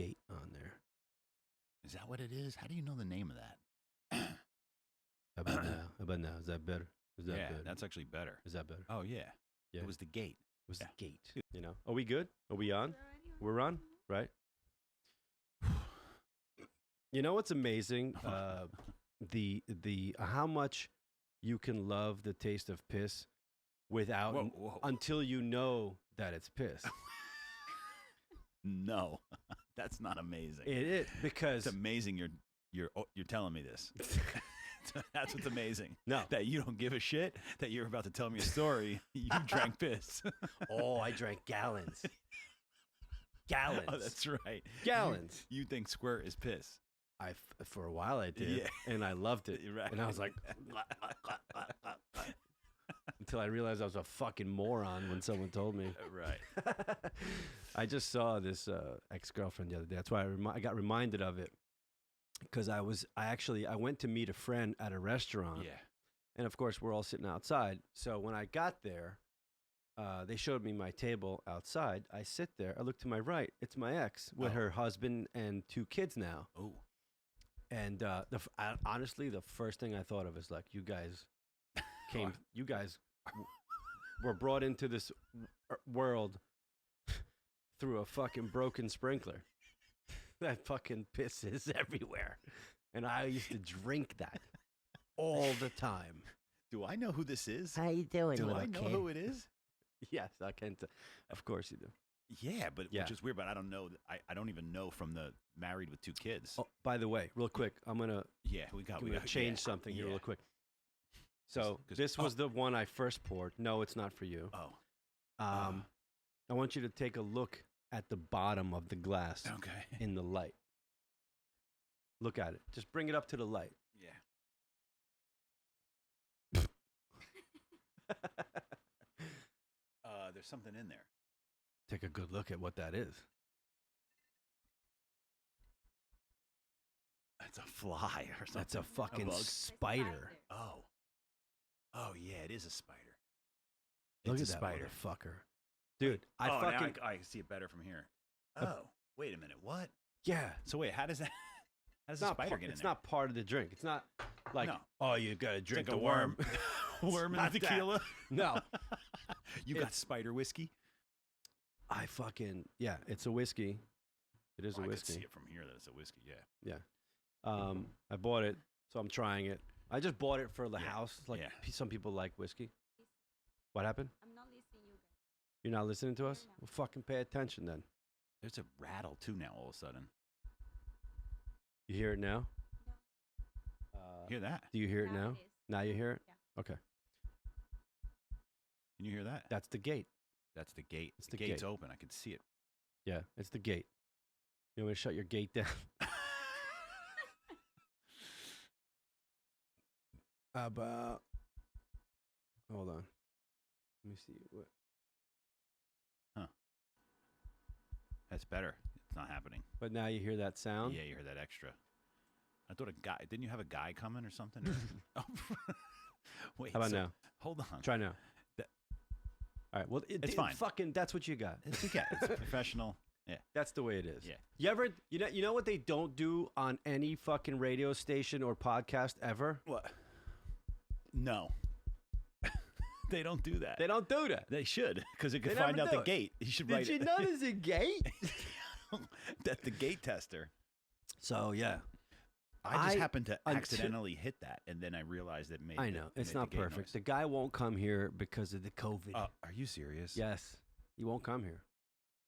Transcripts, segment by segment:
gate on there. Is that what it is? How do you know the name of that? How about now? How about now? Is that better? Is that Yeah, better? that's actually better. Is that better? Oh, yeah. Yeah. It was the gate. It was yeah. the gate. You know? Are we good? Are we on? We're on, right? You know what's amazing? The how much you can love the taste of piss without Whoa. until you know that it's piss. No, that's not amazing. It is because It's amazing you're telling me this. That's what's amazing. No. That you don't give a shit that you're about to tell me a story. You drank piss. Oh, I drank gallons. Gallons. Oh, that's right. Gallons. You think squirt is piss. For a while I did, Yeah. and I loved it. Right. And I was like, until I realized I was a fucking moron when someone told me. Right. I just saw this ex-girlfriend the other day. That's why I got reminded of it, because I went to meet a friend at a restaurant. Yeah. And of course, we're all sitting outside. So when I got there, they showed me my table outside. I sit there. I look to my right. It's my ex with her husband and 2 kids now. Oh. And honestly, the first thing I thought of is like, you guys were brought into this world through a fucking broken sprinkler. That fucking piss is everywhere. And I used to drink that all the time. Do I know who this is? How you doing, Do little I know kid? who it is? Yes, I can. Of course you do. Yeah, but Yeah. which is weird. But I don't know. I don't even know from the married with 2 kids. Oh, by the way, real quick, I'm gonna Yeah, we got change something here Yeah. real quick. So 'Cause- this was the one I first poured. No, it's not for you. Oh, I want you to take a look at the bottom of the glass okay. in the light. Look at it. Just bring it up to the light. Yeah. There's something in there. Take a good look at what that is. It's a fly or something. That's a fucking bug. spider. Oh. Oh yeah, it is a spider. Look It's at a that spider. motherfucker. Dude, I now fucking... I see it better from here. Oh, wait a minute. What? Yeah. So wait, how does that? How does It's the not, spider get in it's there? not part of the drink. It's not like, No. oh, you got to drink like the a worm. worm in not the that. tequila. No. You got spider whiskey. I fucking... Yeah, it's a whiskey. It is Oh, a I could whiskey. see it from here that it's a whiskey. Yeah. I bought it, so I'm trying it. I just bought it for the Yeah, house. Like yeah. some people like whiskey. What happened? I'm not listening you guys. You're not listening to us? No. Well, fucking pay attention then. There's a rattle too now. All of a sudden, You hear it now? hear that? Do you hear it Now now? it is. Now you hear it? Yeah. Okay. Can you hear that? That's the gate. That's the gate. It's the the gate's gate. open. I can see it. Yeah, it's the gate. You want me to shut your gate down? About... Hold on. Let me see. What? That's better. It's not happening. But now you hear that sound? Yeah, you heard that extra. I thought a guy. Didn't you have a guy coming or something? Oh. Wait. How about so- now? Hold on. Try now. That- All right. Well, It's fine. Fucking, that's what you got. It's okay. It's professional. Yeah. That's the way it is. Yeah. You ever, you know what they don't do on any fucking radio station or podcast ever? What? No. They don't do that. They don't do that. They should, because it could They find never out do the it. gate. You should Did write you it. notice a gate? That's the gate tester. So yeah, I just I- happened to until- accidentally hit that, and then I realized it made. I know it's made not the gate perfect. noise. The guy won't come here because of the COVID. Are you serious? Yes, he won't come here.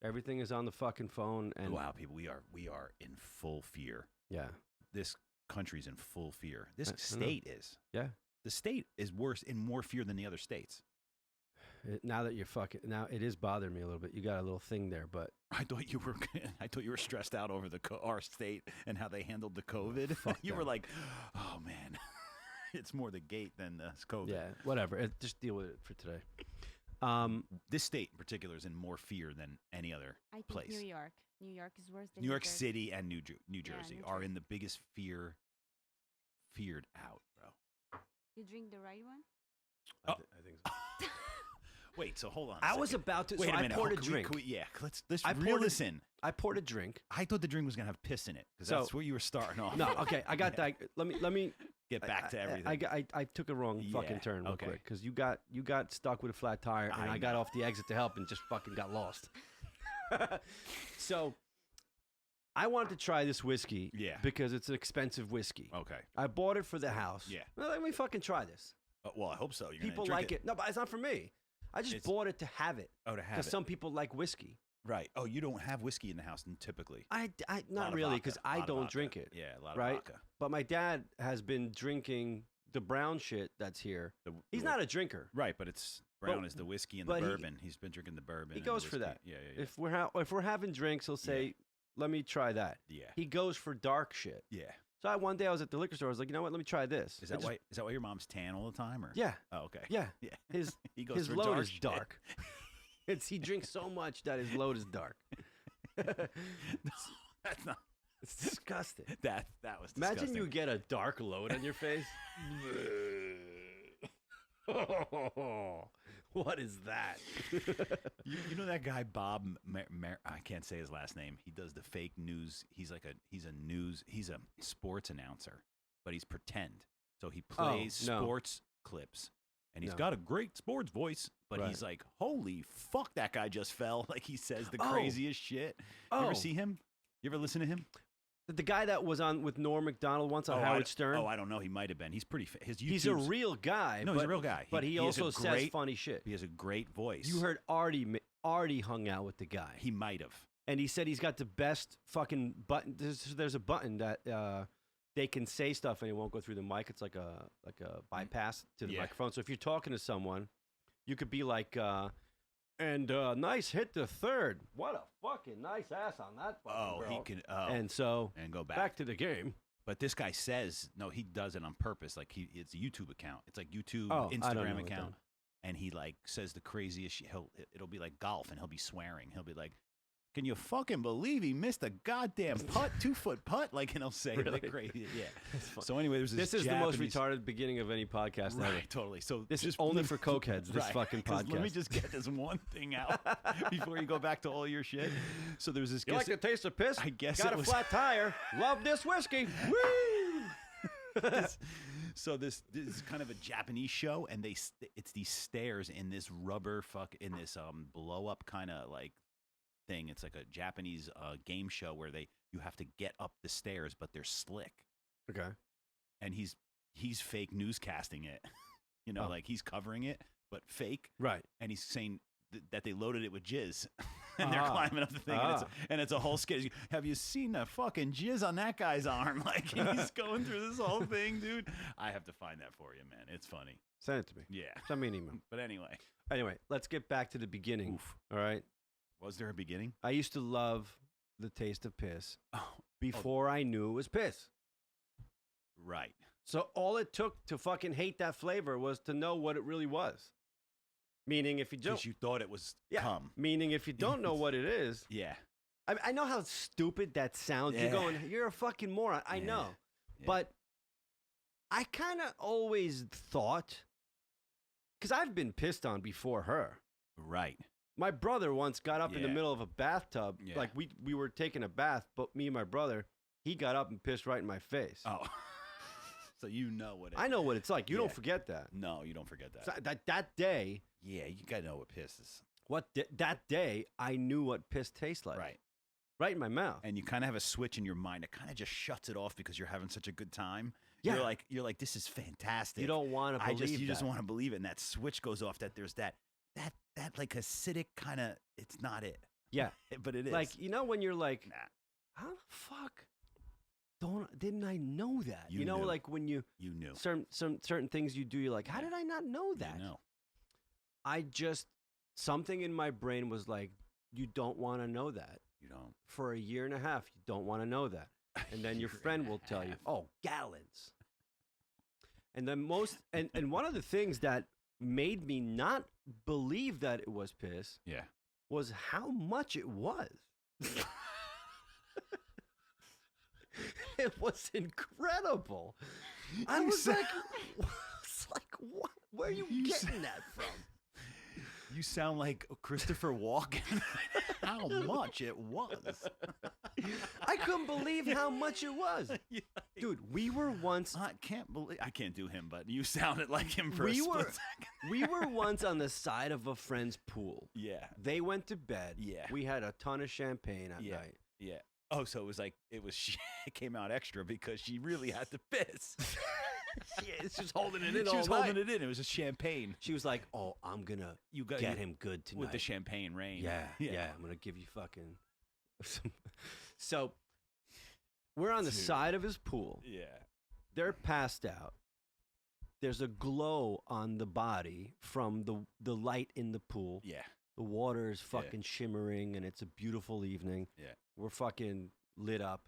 Everything is on the fucking phone, and Wow, people, we are in full fear. yeah, This country's in full fear. This I know. state is. yeah. The state is worse in more fear than the other states. Now that you're fucking, now it is bothering me a little bit. You got a little thing there, but I thought you were stressed out over our state and how they handled the COVID. Fuck You were them. like, oh man, it's more the gate than the COVID. yeah, whatever. Just deal with it for today. This state in particular is in more fear than any other I think place. New York. New York is worse than New York Jersey. City and New Yeah, Jersey New are in Jersey. the biggest feared out, bro. You drink the right one? I think so. Wait, so hold on. I was about to. Wait so a minute. I poured a Can we- drink. can we- yeah, let's I reel poured a- this in. I poured a drink. I thought the drink was gonna have piss in it because So- that's where you were starting off. No, okay, I got that. Let me Get back to everything. I took a wrong fucking Yeah, turn real okay. quick because you got stuck with a flat tire and I I got know. off the exit to help and just fucking got lost. So I wanted to try this whiskey Yeah. because it's an expensive whiskey. Okay. I bought it for the house. Yeah. Well, let me fucking try this. Well, I hope so. You're People gonna drink like it. No, but it's not for me. I just It's- bought it to have it Oh, to have because it. some people like whiskey. Right. Oh, you don't have whiskey in the house typically. I Lot not of really vodka, because I lot of don't vodka. drink it. Yeah, a lot right? of vodka. But my dad has been drinking the brown shit that's here. He's not a drinker. Right, but it's brown is the whiskey and the but he- bourbon. He's been drinking the bourbon. He and goes the for whiskey. that. Yeah, yeah, yeah. If we're having drinks, he'll say, "Let me try that." yeah. He goes for dark shit. Yeah. So one day I was at the liquor store. I was like, you know what? Let me try this. Is I that just- why? Is that why your mom's tan all the time? Or Yeah, Oh, okay. yeah. Yeah. His He goes his for load dark is shit. dark. He drinks so much that his load is dark. That's not. It's disgusting. That was. Imagine disgusting. you get a dark load on your face. What is that? You know that guy Bob? I can't say his last name. He does the fake news. He's a sports announcer, but he's pretend. So he plays no. sports clips, and he's No. got a great sports voice. But Right. he's like, "Holy fuck, that guy just fell!" Like he says the Oh. craziest shit. You Oh. ever see him? You ever listen to him? The guy that was on with Norm Macdonald once on Oh, Howard Stern. Oh, I don't know. He might have been. He's pretty. His YouTube's, He's a real guy. No, but, he's a real guy. But he has a also says great- funny shit. He has a great voice. You heard Artie hung out with the guy. He might have. And he said he's got the best fucking button. There's a button that they can say stuff and it won't go through the mic. It's like a bypass to the Yeah. microphone. So if you're talking to someone, you could be like, nice hit to third. What a fucking nice ass on that fucking Oh, girl. he can. Oh, And so and go back to the game. But this guy says no. He does it on purpose. Like it's a YouTube account. It's like YouTube, Oh, I don't know Instagram what account, and he like says the craziest shit. It'll be like golf, and he'll be swearing. He'll be like, "Can you fucking believe he missed a goddamn putt, 2-foot putt?" Like, and he'll say Really? like crazy. Yeah. fun. So anyway, there's This this. is the most Japanese- retarded beginning of any podcast ever. Right, totally. So This is just only for cokeheads, this Right, fucking 'cause Let me podcast. just get this one thing out before you go back to all your shit. So there was this. You like the taste of piss? I guess Got it a was- flat tire. Love this whiskey. Woo! So this is kind of a Japanese show, and it's these stairs in this rubber in this blow up kind of like thing. It's like a Japanese game show where you have to get up the stairs, but they're slick. Okay. And he's fake newscasting it, Oh. like he's covering it, but fake. Right. And he's saying that they loaded it with jizz. And they're Ah. climbing up the thing, and it's a whole skit. Have you seen the fucking jizz on that guy's arm? Like he's going through this whole thing, dude. I have to find that for you, man. It's funny. Send it to me. Yeah. Send me an email. But anyway, Anyway, let's get back to the beginning. oof. All right. Was there a beginning? I used to love the taste of piss Oh, before I knew it was piss. right. So all it took to fucking hate that flavor was to know what it really was. Meaning, if you don't, Because you thought it was yeah. cum. Meaning, if you don't know what it is, Yeah. I know how stupid that sounds. Yeah. You're going, you're a fucking moron. I Yeah. know, Yeah. but I kind of always thought, because I've been pissed on before her. Right. My brother once got up in the Yeah. middle of a bathtub. Yeah. Like we were taking a bath, but me and my brother, he got up and pissed right in my face. Oh. So you know what it I know what it's like. You Yeah. don't forget that. No, you don't forget that. So that day, Yeah, you got to know what piss is. that day, I knew what piss tastes like. Right. Right in my mouth. And you kind of have a switch in your mind that kind of just shuts it off because you're having such a good time. Yeah. You're like, this is fantastic. You don't want to believe you just that. want to believe it, and that switch goes off. That there's that like acidic kind of. It's not it, Yeah. but it is. Like, you know, when you're like, Nah. how the fuck didn't I know that? You You know, knew. like when you you knew. certain things you do, you're like, how Yeah. did I not know that? You know. I just something in my brain was like, you don't want to know that. You don't. For a year and a half, you don't want to know that. And then your Year friend and a will tell you, half. oh, gallons. And then and one of the things that made me not believe that it was piss Yeah. was how much it was. It was incredible. I You was said- like, what? Where are you You getting said- that from? You sound like Christopher Walken. How much it was. I couldn't believe how much it was. Dude, we were once I can't do him, but you sounded like him for We a split were- second. we were once on the side of a friend's pool. Yeah. They went to bed. Yeah. We had a ton of champagne at Yeah. night. Yeah. Oh, so it came out extra because she really had to piss. Yeah, it's just holding it in She all was night. holding it in. It was a champagne. She was like, "Oh, I'm gonna You got get him good tonight with the champagne rain. Yeah, I'm gonna give you fucking." So we're on the Dude. side of his pool. Yeah. They're passed out. There's a glow on the body from the light in the pool. Yeah. The water is fucking shimmering, and it's a beautiful evening. Yeah. We're fucking lit up,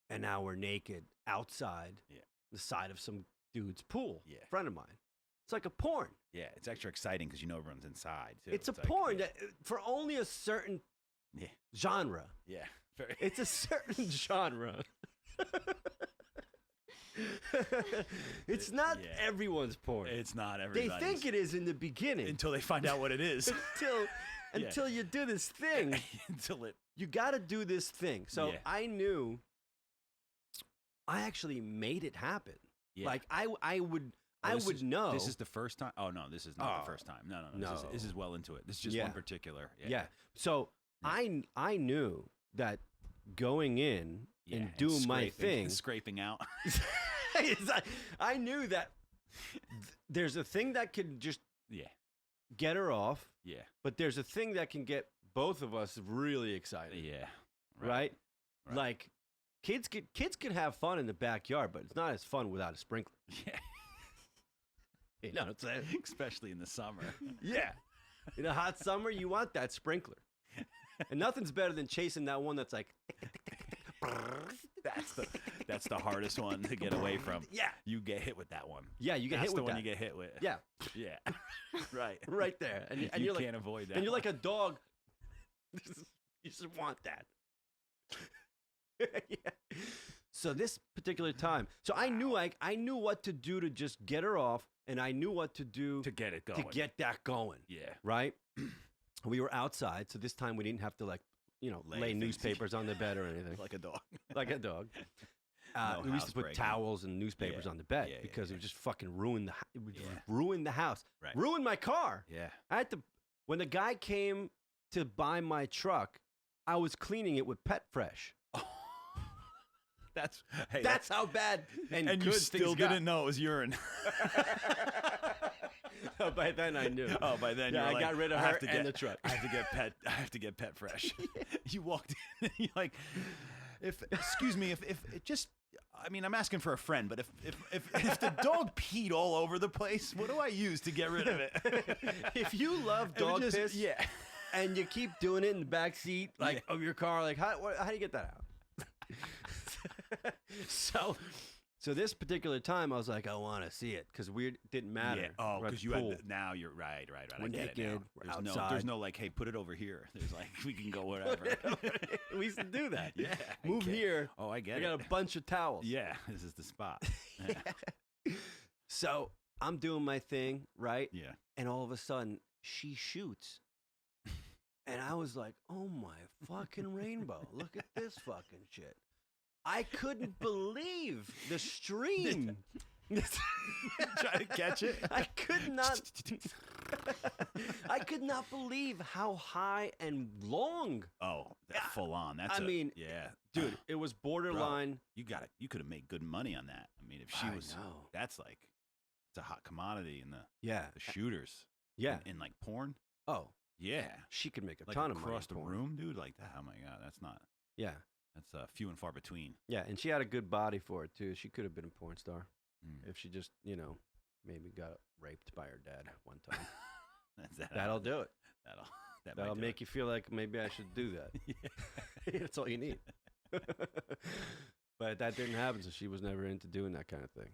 and now we're naked outside. Yeah. The side of some dude's pool. Yeah. Friend of mine. It's like a porn. Yeah. It's extra exciting because you know everyone's inside. Too. It's a like, porn Yeah. that, for only a certain Yeah. genre. Yeah. Very. It's a certain genre. It's not Yeah. everyone's porn. It's not They everybody's. think it is in the beginning until they find out what it is. until Yeah. until you do this thing. until it. You got to do this thing. So Yeah. I knew. I actually made it happen. Yeah. Like I would Oh, I this would is- know. This is the first time. Oh no, this is not Oh, the first time. No. no. This is well into it. This is just Yeah. one particular. yeah. So Yeah. I knew that going in Yeah, and doing my thing. scraping out. It's like- I knew that there's a thing that could just Yeah. get her off, Yeah. but there's a thing that can get both of us really excited, Yeah. right? Right. Like kids could have fun in the backyard, but it's not as fun without a sprinkler. Yeah. You know what I'm saying? Especially in the summer. Yeah. In a hot summer, you want that sprinkler. And nothing's better than chasing that one that's like, That's the hardest one to get away from. yeah. You get hit with that one. Yeah, you get That's hit the with one that. you get hit with. Yeah, Yeah. Right. right there. And you you're can't like, avoid that. and you're one. like a dog. You just want that. Yeah. So this particular time, so I knew I knew what to do to just get her off, and I knew what to do to get it going. to get that going. Yeah. Right? We were outside, so this time we didn't have to Lay lay things- newspapers on the bed or anything Like a dog. like a dog. No We used to put housebreaking. towels and newspapers Yeah. on the bed Yeah, yeah, because it yeah. would just fucking ruin it would Yeah. ruin the house, Right. ruin my car. Yeah. I had to when the guy came to buy my truck, I was cleaning it with Pet Fresh. That's That's how bad and and good you things still got. didn't know it was urine. By then I knew. Oh, by then Yeah, you're I like, got rid of I her have to and get, the truck. I have to get pet fresh. You walked in and you're like, excuse me, if it just, I mean, I'm asking for a friend, but if the dog peed all over the place, what do I use to get rid of it? If you love It would dog just- piss, yeah. and you keep doing it in the back seat like Yeah. of your car, like how do you get that out? So this particular time, I was like, I want to see it because we didn't matter. Yeah. Oh, We're at because the you pool. had now you're right. We're I get it now. naked, we're There's outside. there's no like, hey, put it over here. There's like we can go wherever. We used to do that. Yeah. I Move get- here. Oh, I I get got it. a bunch of towels. Yeah, this is the spot. So I'm doing my thing, right? Yeah. And all of a sudden, she shoots. And I was like, oh my fucking rainbow. Look at this fucking shit. I couldn't believe the stream. Try to catch it. I could not. I could not believe how high and long, Oh, that full on. That's I mean, yeah, dude. It was borderline. You got it. You could have made good money on that. I mean, if she I was, know. that's like, it's a hot commodity in the Yeah, shooters. yeah. In like porn. Oh, Yeah. she could make a Like ton of money. across the in porn. room, dude. Like that. Oh my god, that's not. Yeah, That's few and far between. yeah, and she had a good body for it too. She could have been a porn star Mm. if she just, maybe got raped by her dad one time. That's That'll do it. That'll Make you feel like maybe I should do that. Yeah. That's all you need. But that didn't happen, so she was never into doing that kind of thing.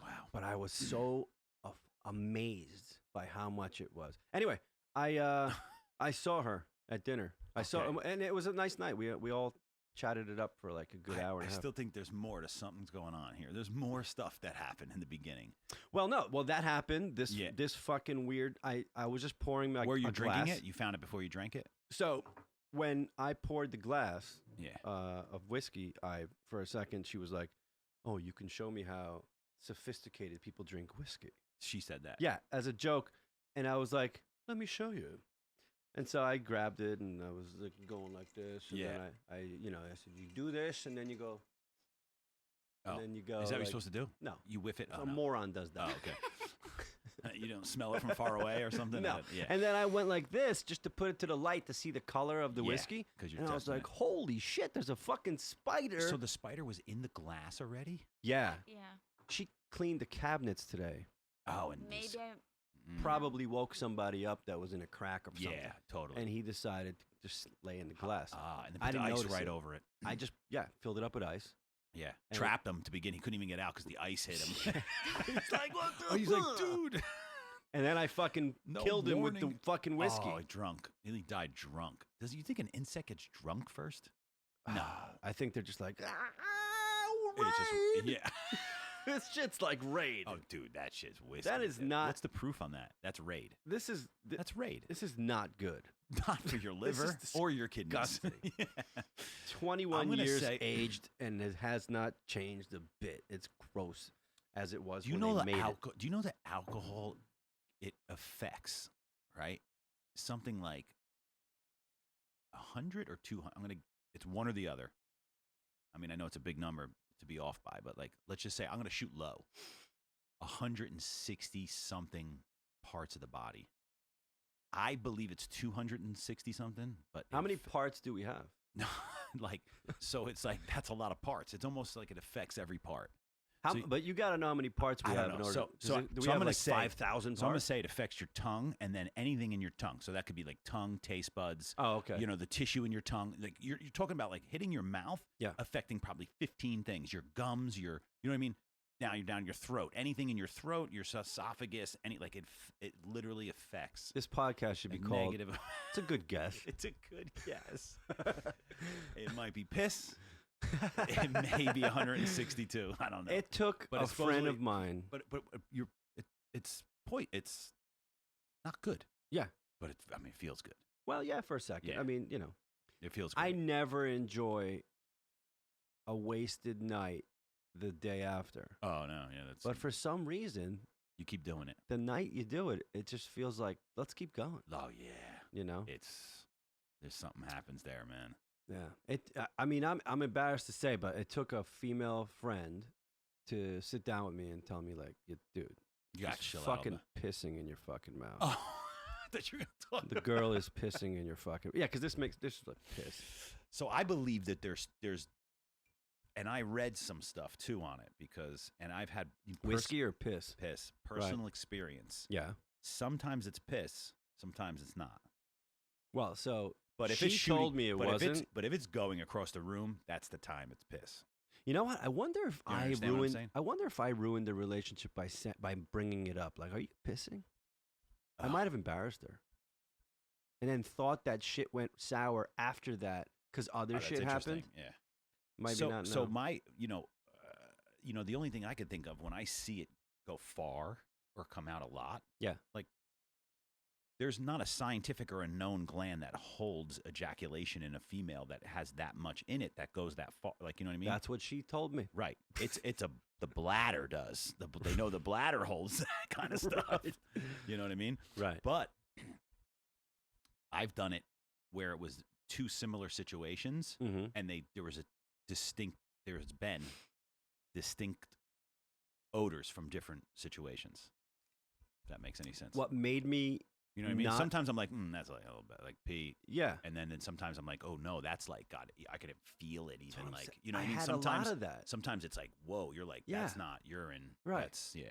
Wow. But I was so amazed by how much it was. Anyway, I saw her at dinner. I saw, Okay. and it was a nice night. We all chatted it up for like a good hour and I a half. still think there's more to something's going on here. There's more stuff that happened in the beginning. Well, no. Well, that happened. This Yeah. this fucking weird. I was just pouring like Were you a drinking glass. it? You found it before you drank it? So when I poured the glass Yeah. of whiskey, for a second she was like, "Oh, you can show me how sophisticated people drink whiskey." She said that. Yeah, as a joke, and I was like, "Let me show you." And so I grabbed it and I was like going like this, and Yeah. then I said, "You do this, and then you go." And Oh. then you go. Is that what you're like- supposed to do? No, You whiff it? Oh, a no. moron does that. Oh, okay. You don't smell it from far away or something? No. Yeah. And then I went like this just to put it to the light to see the color of the Yeah, whiskey. 'cause you're And I was testing like, it. holy shit, there's a fucking spider. So the spider was in the glass already? yeah. Yeah. She cleaned the cabinets today. Oh, and Maybe this- I, Mm. Probably woke somebody up that was in a crack or something. Yeah, totally. And he decided to just lay in the glass. And I put the didn't ice notice right it. over it. I just, filled it up with ice. Yeah. And Trapped him to begin. He couldn't even get out because the ice hit him. He's like, what the Oh, he's like, fuck? dude. And then I fucking No killed him with the warning. fucking whiskey. Oh, drunk. He died drunk. Does you think an insect gets drunk first? No. I think they're just like, It's just raid." yeah. This shit's like raid. Oh, dude, that shit's whiskey. That is not- What's the proof on that? That's raid. This is That's raid. this is not good. Not for your This is liver or your kidneys. disgusting. Yeah. 21 gonna years say- aged, and it has not changed a bit. It's gross as it was Do you when know they the made it. alcohol? Do you know that alcohol it affects, right? Something like 100 or 200. It's one or the other. I mean, I know it's a big number to be off by, but like, let's just say I'm gonna shoot low. 160 something parts of the body. I believe it's 260 something, but How many if- parts do we have? No, like, so it's like that's a lot of parts. It's almost like it affects every part. So- But you got to know how many parts we I don't have know. in order. So- does so- it- do so we I'm have gonna like say- 5,000 So I'm gonna parts? say it affects your tongue and then anything in your tongue. So that could be like tongue, taste buds, Oh, okay. you know, the tissue in your tongue. Like you're talking about like hitting your mouth, Yeah. affecting probably 15 things. Your gums, you know what I mean? Now you're down your throat. Anything in your throat, your esophagus, it literally affects This podcast should be a called. negative. It's a good guess. It's a good guess. It might be piss. It may be 162. I don't know. It took But a it's friend of supposedly- mine. but it's not good. Yeah. But it feels good. Well, yeah, for a second. Yeah. I mean, you know, It feels good. I never enjoy a wasted night the day after. Oh no, yeah, that's. But for some reason, you keep doing it. the night you do it, it just feels like, let's keep going, Oh yeah, you know? there's something happens there, man. Yeah. I mean, I'm embarrassed to say, but it took a female friend to sit down with me and tell me, like, dude, You got to she's chill out. fucking pissing in your fucking mouth. Oh, that you're gonna talk. The girl is pissing in your fucking. Yeah, because this is like piss. So I believe that there's, and I read some stuff too on it because, and I've had Whiskey or piss? personal experience. Yeah. Sometimes it's piss, sometimes it's not. Well, so But if she it's shooting, told me it but wasn't. But if it's going across the room, that's the time it's piss. You know what? I wonder if You I understand what I'm ruined. saying? I wonder if I ruined the relationship by bringing it up. Like, are you pissing? I Ugh. might have embarrassed her, and then thought that shit went sour after that because other Oh, that's shit interesting. happened. Yeah. Maybe so, not. So know. my, the only thing I could think of when I see it go far or come out a lot, Yeah. like there's not a scientific or a known gland that holds ejaculation in a female that has that much in it that goes that far. Like, you know what I mean? That's what she told me. right. The bladder does. They know the bladder holds that kind of stuff. Right. You know what I mean? Right. But I've done it where it was two similar situations Mm-hmm. and there's been distinct odors from different situations. If that makes any sense. What made me? You know what I mean? not- Sometimes I'm like, that's like a little bit like pee. Yeah. And then sometimes I'm like, oh no, that's like God, I could feel it That's what even I'm like, saying. you know I what I mean? had Sometimes a lot of that. sometimes it's like, whoa, you're like, Yeah. that's not urine. Right. That's yeah.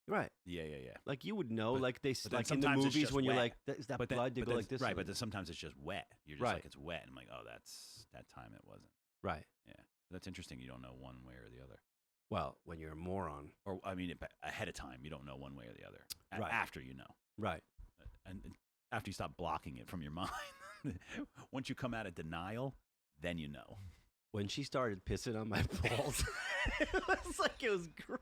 Right. Yeah. Like you would know, But- like they but then like in the sometimes it's movies just when you're wet. like, is that But then, blood? They but go then- like this. right, but then sometimes it's just wet. You're just Right. like, it's wet. And I'm like, oh, that's that time it wasn't. Right. That's interesting. You don't know one way or the other. Well, when you're a moron. Or I mean, ahead of time, you don't know one way or the other. Right. After you know, Right. and after you stop blocking it from your mind, once you come out of denial, then you know. When she started pissing on my balls, it was like it was great.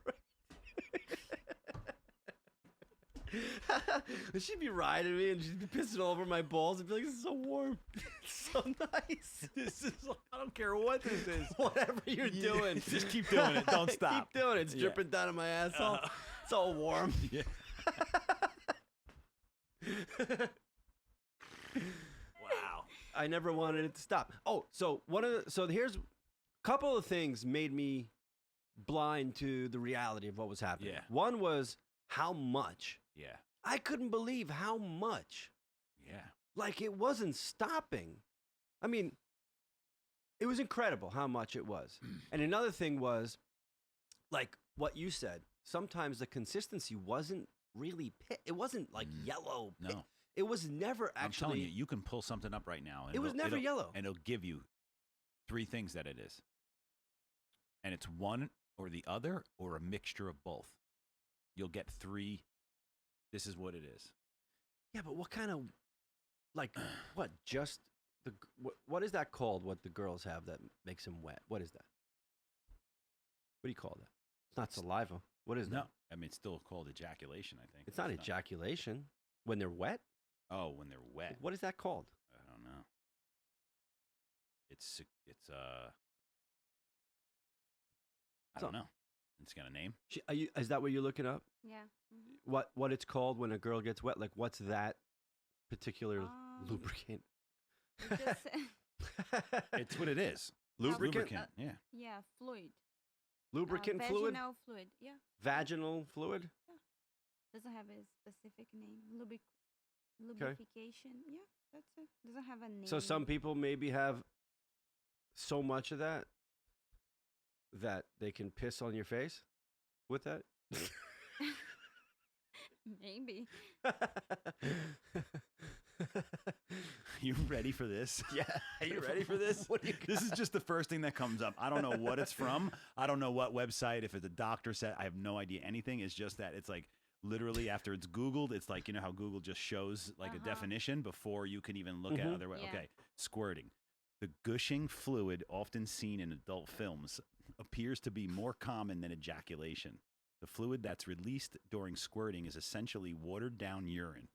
She'd be riding me and she'd be pissing all over my balls and be like, "This is so warm, it's so nice. This is. I don't care what this is. Whatever you're doing, Just keep doing it. Don't stop. Keep doing it. It's Yeah. dripping down on my asshole. It's all warm." Yeah. Wow. I never wanted it to stop. Oh, so here's a couple of things made me blind to the reality of what was happening. Yeah. One was how much. Yeah. I couldn't believe how much. Yeah. Like it wasn't stopping. I mean, it was incredible how much it was. And another thing was, like what you said, sometimes the consistency wasn't really it wasn't like yellow. No. It was never I'm actually. telling you, you can pull something up right now. And It was never yellow. And it'll give you 3 things that it is. And it's one or the other or a mixture of both. You'll get 3. This is what it is. Yeah, but what kind of, like, what? Just the what is that called? What the girls have that makes them wet? What is that? What do you call that? It's not saliva. What is No. that? I mean, it's still called ejaculation, I think. It's not ejaculation when they're wet. Oh, when they're wet. What is that called? I don't know. It's I So- don't know. It's got a name. Is that what you're looking up? Yeah. Mhm. What it's called when a girl gets wet? Like, what's that particular lubricant? We just It's what it is. Lubricant? Yeah. yeah, fluid. Lubricant fluid? Vaginal fluid. Yeah. Vaginal fluid? Doesn't have a specific name. Lubrification. Yeah, that's it. Doesn't have a name. So some people maybe have so much of that they can piss on your face with that. Maybe. You ready for this? Yeah. Are you ready for this? What do you This is just the first thing that comes up. I don't know what it's from. I don't know what website. If it's a doctor said, I have no idea anything. It's just that it's like literally after it's Googled, it's like, you know how Google just shows like a definition before you can even look at other way. Yeah. Okay. Squirting. The gushing fluid often seen in adult films appears to be more common than ejaculation. The fluid that's released during squirting is essentially watered down urine.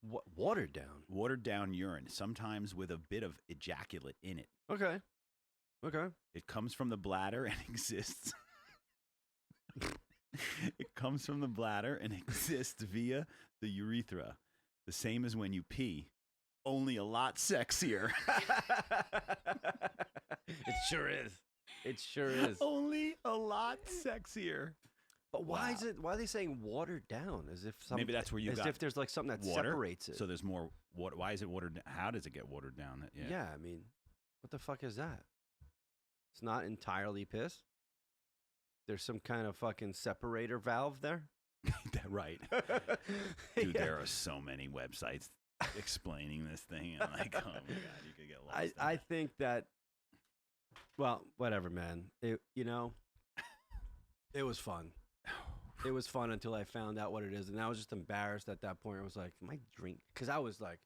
What, watered down? Watered down urine, sometimes with a bit of ejaculate in it. Okay. Okay. It comes from the bladder and exists. It comes from the bladder and exists via the urethra. The same as when you pee, only a lot sexier. It sure is. It sure is. Only a lot sexier. But why Wow. is it? Why are they saying watered down? As if Maybe that's where you as got if there's like something that water. separates it. So there's more water. Why is it watered down? How does it get watered down? yeah. I mean, what the fuck is that? It's not entirely piss. There's some kind of fucking separator valve there. Right. Dude, Yeah. there are so many websites explaining this thing. And like, oh my God, you could get lost. in I it. think that. Well, whatever, man. It was fun. It was fun until I found out what it is, and I was just embarrassed at that point. I was like, "My drink," because I was like,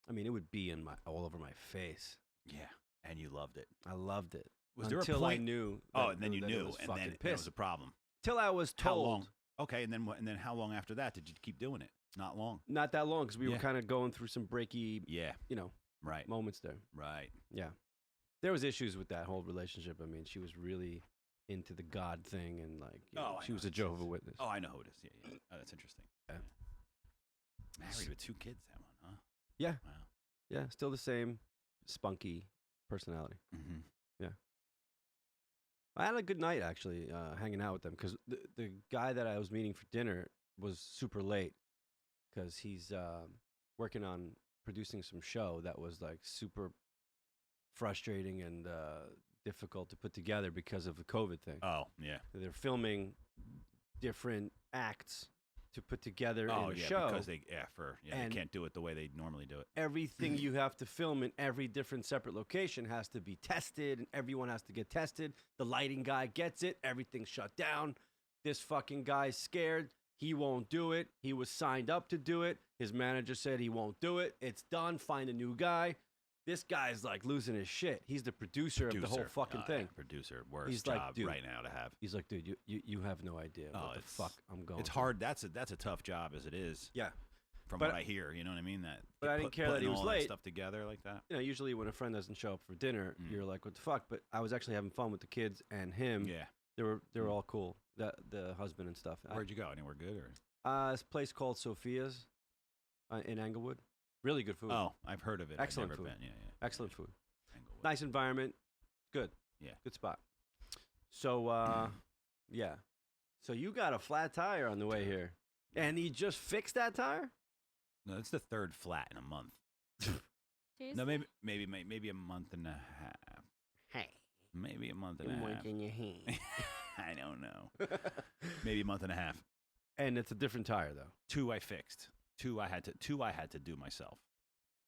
I mean, it would be all over my face. Yeah, and you loved it. I loved it. Was there a until I point- knew? Oh, and then you that it knew, was and fucking then it piss. was a problem. Till I was How told. long? Okay, and then what? And then how long after that did you keep doing it? Not long. Not that long, because we were Yeah. kind of going through some breaky, Yeah. Right. moments there. Right. Yeah, there was issues with that whole relationship. I mean, she was really into the God thing, and like, I she know was a who this Jehovah's is. Witness. Oh, I know who it is. Yeah, yeah. Oh, that's interesting. Yeah. Married with 2 kids. That one, huh? Yeah. Wow. Yeah, still the same spunky personality. Mm-hmm. I had a good night actually, hanging out with them, because the guy that I was meeting for dinner was super late because he's working on producing some show that was like super frustrating and difficult to put together because of the COVID thing. Oh, yeah. They're filming different acts to put together Oh, in a yeah. show. Because they And- can't do it the way they normally do it. Everything you have to film in every different separate location has to be tested, and everyone has to get tested. The lighting guy gets it. Everything's shut down. This fucking guy's scared. He won't do it. He was signed up to do it. His manager said he won't do it. It's done. Find a new guy. This guy's like losing his shit. He's the producer of the whole fucking yeah, thing. producer, worst He's job like, dude, right now to have. He's like, dude, you have no idea what the it's- fuck I'm going. It's through." hard. That's a tough job as it is. Yeah. From But- what I hear, you know what I mean. That. but I didn't care that putting he was all late. Stuff together like that. You know, usually when a friend doesn't show up for dinner, you're like, what the fuck? But I was actually having fun with the kids and him. Yeah. They were all cool. The husband and stuff. Where'd you go? Anywhere good or? This place called Sophia's in Englewood. Really good food. Oh, I've heard of it. Excellent I've never food. been. Yeah. Excellent food. Englewood. Nice environment. Good. Yeah. Good spot. So, yeah. So you got a flat tire on the way here. And he just fixed that tire? No, it's the third flat in a month. Seriously? No, maybe a month and a half. Hey. Maybe a month and a half. your hand. I don't know. Maybe a month and a half. And it's a different tire, though. 2 I fixed. 2 I had to do myself.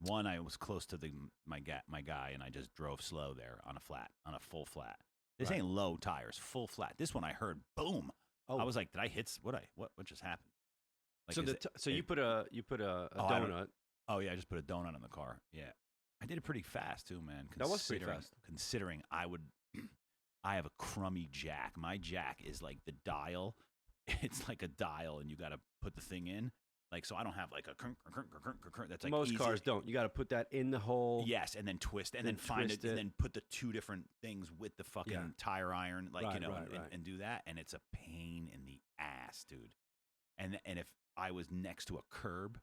1 I was close to my guy and I just drove slow there on a full flat. This Right. ain't low tires, full flat. This one I heard boom. Oh. I was like, did I hit what just happened? Like, So is it- so you put a Oh, I don't- donut. Oh yeah, I just put a donut in the car. Yeah, I did it pretty fast too, man. That was pretty considering- fast. Considering I have a crummy jack. My jack is like the dial. It's like a dial, and you got to put the thing in. Like, so I don't have like a that's like Most easy. cars don't. You got to put that in the hole. Yes, and then twist, and Then then find twist it, and it. then put the 2 different things with the fucking Yeah. tire iron, like Right, you know, right, and, right. and do that, and it's a pain in the ass, dude. And if I was next to a curb,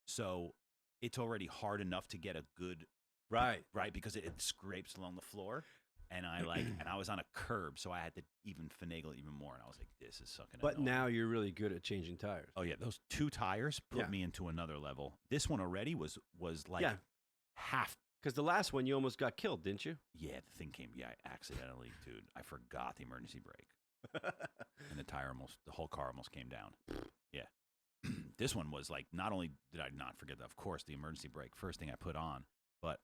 so it's already hard enough to get a good Right. right because it scrapes along the floor, and I was on a curb, so I had to even finagle it even more, and I was like, this is sucking. But annoying. now you're really good at changing tires. Oh yeah, those 2 tires put Yeah. me into another level. This one already was like Yeah. half. Because the last one, you almost got killed, didn't you? Yeah, the thing came. Yeah, accidentally, dude. I forgot the emergency brake, and the whole car almost came down. Yeah, this one was like, not only did I not forget, of course, the emergency brake, first thing I put on, but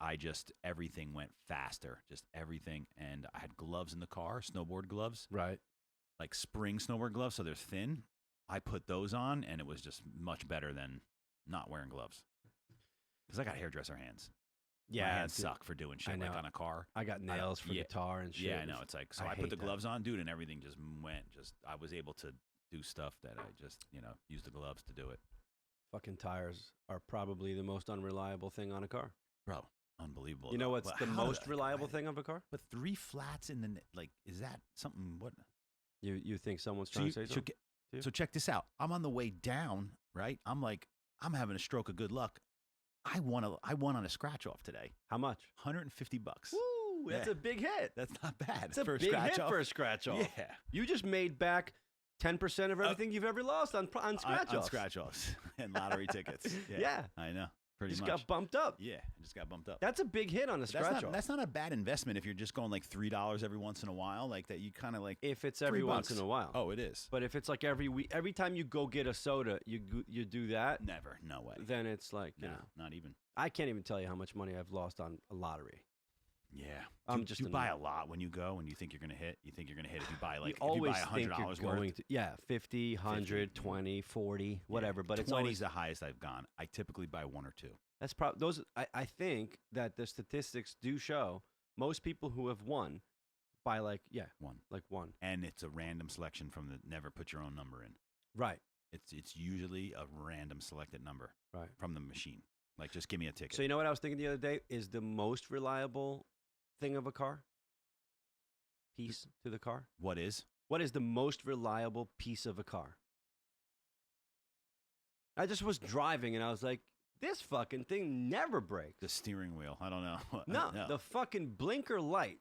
everything went faster, just everything. And I had gloves in the car, snowboard gloves, Right. like spring snowboard gloves, so they're thin. I put those on, and it was just much better than not wearing gloves. Because I got hairdresser hands. My hands dude. suck for doing I shit like know. on a car. I got nails for yeah. guitar and shit. Yeah, I know. It's like, so I I put the hate that. gloves on, dude, and everything just went. I was able to do stuff that I just, use the gloves to do it. Fucking tires are probably the most unreliable thing on a car. Bro, unbelievable. You know though. what's But the how most did I- reliable thing of a car? But 3 flats in the, is that something, what? You think someone's So, trying you- to say so something? get- so check this out. I'm on the way down, right? I'm having a stroke of good luck. I won on a scratch off today. How much? $150. Woo, that's Yeah. a big hit. That's not bad. It's a for big scratch hit off. for a scratch off. Yeah. You just made back 10% of everything you've ever lost on scratch offs. On scratch offs and lottery tickets. Yeah. Yeah. I know. Pretty Just much. got bumped up. Yeah, I just got bumped up. That's a big hit on a scratch off. That's not a bad investment if you're just going like $3 every once in a while, like that. You kind of like. If it's every once in $3. a while. Oh, it is. But if it's like every week, every time you go get a soda, you do that, Never. No way. then it's like, No, not even. I can't even tell you how much money I've lost on a lottery. Yeah. I'm Do just you a buy nut. a lot when you go and you think you're gonna hit. You think you're gonna hit if you buy like You always if you buy think $100 you're going worth. to, yeah, 50, 100, 50, 20, 40, whatever. But it's 20 always, is the highest I've gone. I typically buy 1 or 2. that's probably, I think that the statistics do show most people who have won by like 1. one. And it's a random selection from the never put your own number in. Right. It's usually a random selected number Right. from the machine. Like, just give me a ticket. So you know what I was thinking the other day is the most reliable thing of a car? Piece to the car? What is? What is the most reliable piece of a car? I just was driving and I was like, this fucking thing never breaks. The steering wheel. I don't know. No, the fucking blinker light.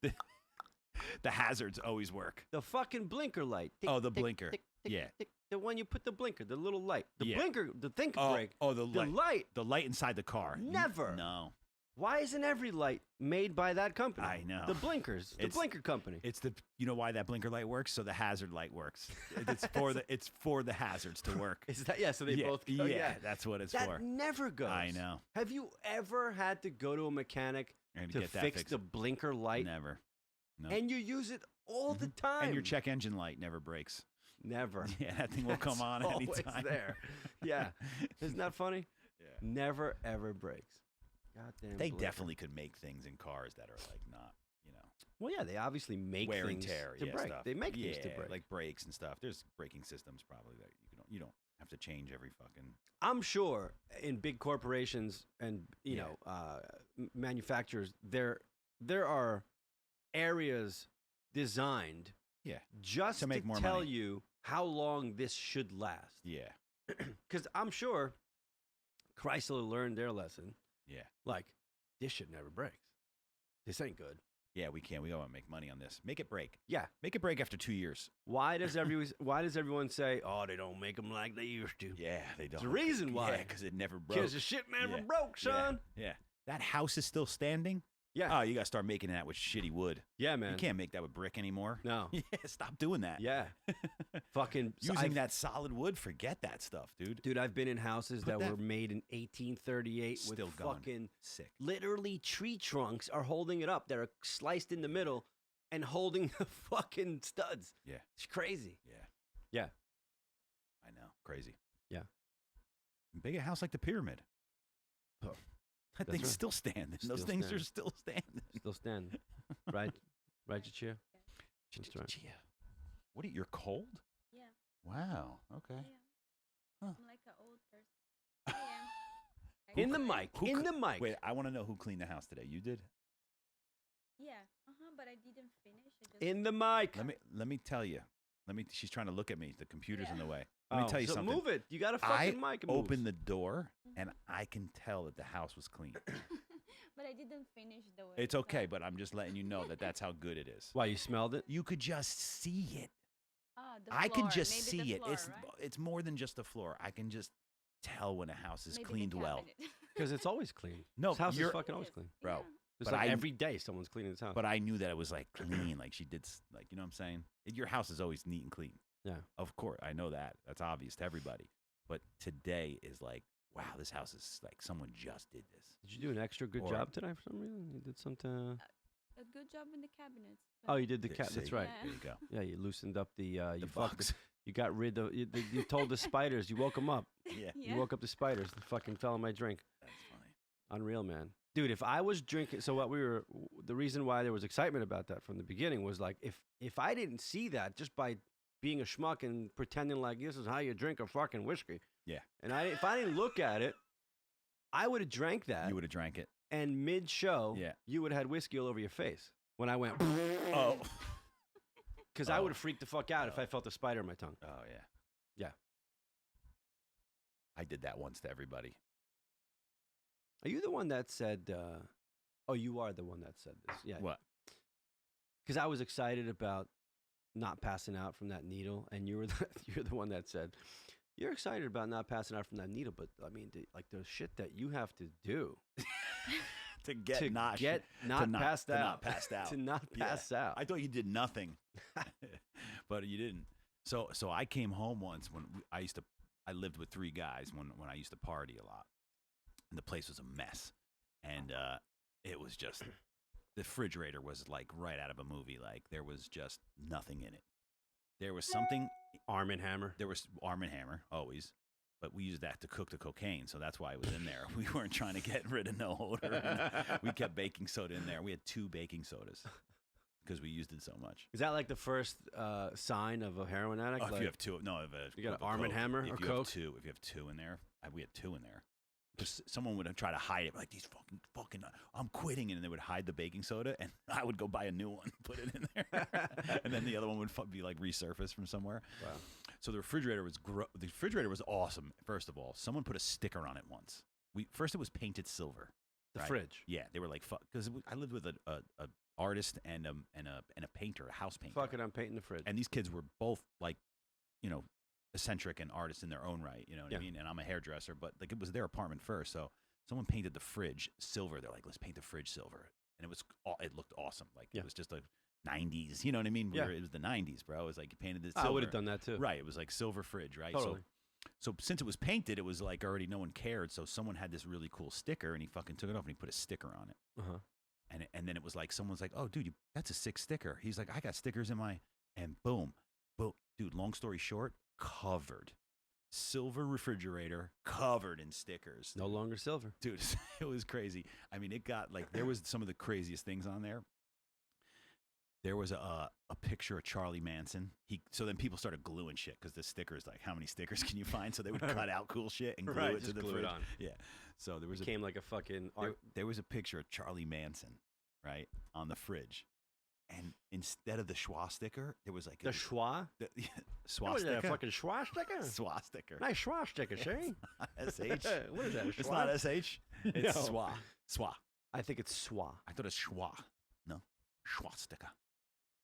the hazards always work. The fucking blinker light. Tick, Oh, the tick, blinker. tick, tick, Yeah. tick. The one you put the blinker, the little light. The Yeah. blinker, the thing could Oh, break. oh, the The light. light. The light inside the car. Never. No. Why isn't every light made by that company? I know. The blinkers. The It's- blinker company. It's you know why that blinker light works? So the hazard light works. It's for the hazards to work. Is that, yeah, so they yeah, both go, yeah, that's what it's That for. never goes. I know. Have you ever had to go to a mechanic And to get that fix fixed. the blinker light? Never. No. And you use it all the time. And your check engine light never breaks. Never. Yeah, that thing will come on It's always anytime. there. Yeah. Isn't that funny? Yeah. Never, ever breaks. goddamn. They blinker. definitely could make things in cars that are like not, you know, Well, yeah, they obviously make wear and things tear, to yeah, break. stuff. They make yeah, things to break. like brakes and stuff. There's braking systems probably that you don't have to change every fucking. I'm sure in big corporations and you Yeah. know manufacturers, there are areas designed Yeah. just To make more tell money. you how long this should last. Yeah. Because I'm sure Chrysler learned their lesson. Yeah. Like, this shit never breaks. This ain't good. Yeah, we can't. We don't want to make money on this. Make it break. Yeah. Make it break after 2 years. Why does everyone say, "Oh, they don't make them like they used to"? Yeah, they don't. There's a reason why. Yeah, because it never broke. Because the shit never Yeah. broke, son. Yeah. That house is still standing. Yeah. Oh, you got to start making that with shitty wood. Yeah, man. You can't make that with brick anymore. No. Yeah, stop doing that. Yeah. Fucking Using that solid wood, forget that stuff, dude. Dude, I've been in houses Put that that- were made in 1838 Still with going. fucking Sick. literally tree trunks are holding it up. They're sliced in the middle and holding the fucking studs. Yeah. It's crazy. Yeah. Yeah. I know. Crazy. Yeah. Big a house like the pyramid. Oh, That that's thing's right. still standing. Those Still things standing. are still standing. Still standing. Right? Right, Chachia? That's right. Chia. What? You're cold? Yeah. Wow. Okay. Yeah. Huh. I'm like an old person. I am. In the Actually. mic. Who In cl- the mic. Wait, I want to know who cleaned the house today. You did? Yeah. But I didn't finish. I just In the mic. Let me tell you. She's trying to look at me. The computer's in Yeah. the way. Let me tell you so something. move it. You got a I fucking mic. It Open moves. the door and I can tell that the house was clean. but I didn't finish the way. It's okay, but I'm just letting you know that that's how good it is. Why, you smelled it? You could just see it. The I can floor. just Maybe see the it. floor, It's right? it's more than just the floor. I can just tell when a house is Maybe the cleaned well. cabinet. Because it's always clean. No, This house is you're- fucking always Yes. clean. Bro, Yeah. It's But like I- every day someone's cleaning this house. But I knew that it was like clean. Like she did, like, you know what I'm saying? Your house is always neat and clean. Yeah. Of course, I know that. That's obvious to everybody. But today is like, wow, this house is like someone just did this. Did you do an extra good Or- job today for some reason? You did something. A good job in the cabinets. Oh, you did the There- cat. That's see, right. There you go. Yeah, you loosened up the. The You fucked. bugs. You got rid of. You told the spiders. You woke them up. Yeah, Yeah. You woke up the spiders. They fucking fell in my drink. that's funny. Unreal, man. Dude, if I was drinking, so what we were, the reason why there was excitement about that from the beginning was like, if I didn't see that just by being a schmuck and pretending like this is how you drink a fucking whiskey. Yeah. And if I didn't look at it, I would have drank that. You would have drank it. And mid-show, Yeah. you would have had whiskey all over your face when I went. Oh. Because I Oh. would have freaked the fuck out if I felt a spider in my tongue. Oh yeah. Yeah. I did that once to everybody. Are you the one that said? Oh, you are the one that said this. Yeah. What? Because I was excited about not passing out from that needle, and you're the one that said you're excited about not passing out from that needle, but I mean, like the shit that you have to do To get to not get not passed to out, not passed out. to not Yeah. pass out. I thought you did nothing, but you didn't. So I came home once when I lived with 3 guys when I used to party a lot, and the place was a mess, and it was just the refrigerator was like right out of a movie. Like there was just nothing in it. There was something. Arm and Hammer. There was Arm and Hammer always, but we used that to cook the cocaine, so that's why it was in there. We weren't trying to get rid of no odor. We kept baking soda in there. We had 2 baking sodas because we used it so much. Is that like the first sign of a heroin addict? Oh, if like, you have 2, no, You got with an a Arm and Coke. Hammer if or you Coke? Have 2, if you have 2 in there, we had 2 in there. Just someone would try to hide it, like these fucking, I'm quitting, and they would hide the baking soda, and I would go buy a new one, put it in there, and then the other one would be like resurfaced from somewhere. Wow. So the refrigerator was awesome. First of all, someone put a sticker on it once. First it was painted silver. The right? fridge. Yeah, they were like fuck because I lived with a artist and a painter, a house painter. Fuck it, I'm painting the fridge. And these kids were both like, you know, eccentric and artists in their own right. You know what Yeah. I mean? And I'm a hairdresser, but like it was their apartment first, so someone painted the fridge silver. They're like, let's paint the fridge silver, and it looked awesome. Like Yeah. it was just a 90s. You know what I mean? Yeah. It was the 90s, bro. It was like you painted this. I would have done that too. Right. It was like silver fridge, right? Totally. So since it was painted, it was like already no one cared. So someone had this really cool sticker, and he fucking took it off and he put a sticker on it. Uh-huh. And then it was like someone's like, oh, dude, that's a sick sticker. He's like, I got stickers in my, and boom, dude. Long story short, covered. silver refrigerator covered in stickers. No longer silver. Dude, it was crazy. I mean, it got like there was some of the craziest things on there. There was a picture of Charlie Manson. So then people started gluing shit because the stickers, like, how many stickers can you find? So they would cut out cool shit and glue it to just the glue fridge. it on. Yeah. So there was Became like a fucking art. there was a picture of Charlie Manson, right, on the fridge, and instead of the schwa sticker, there was like The schwa? the, What is that, a swastika. fucking schwa sticker? Swastika. Nice schwa sticker, see? SH. What is that, a It's schwa? not SH. It's No. swa. Swa. I think it's schwa. I thought it's schwa. No. Swastika.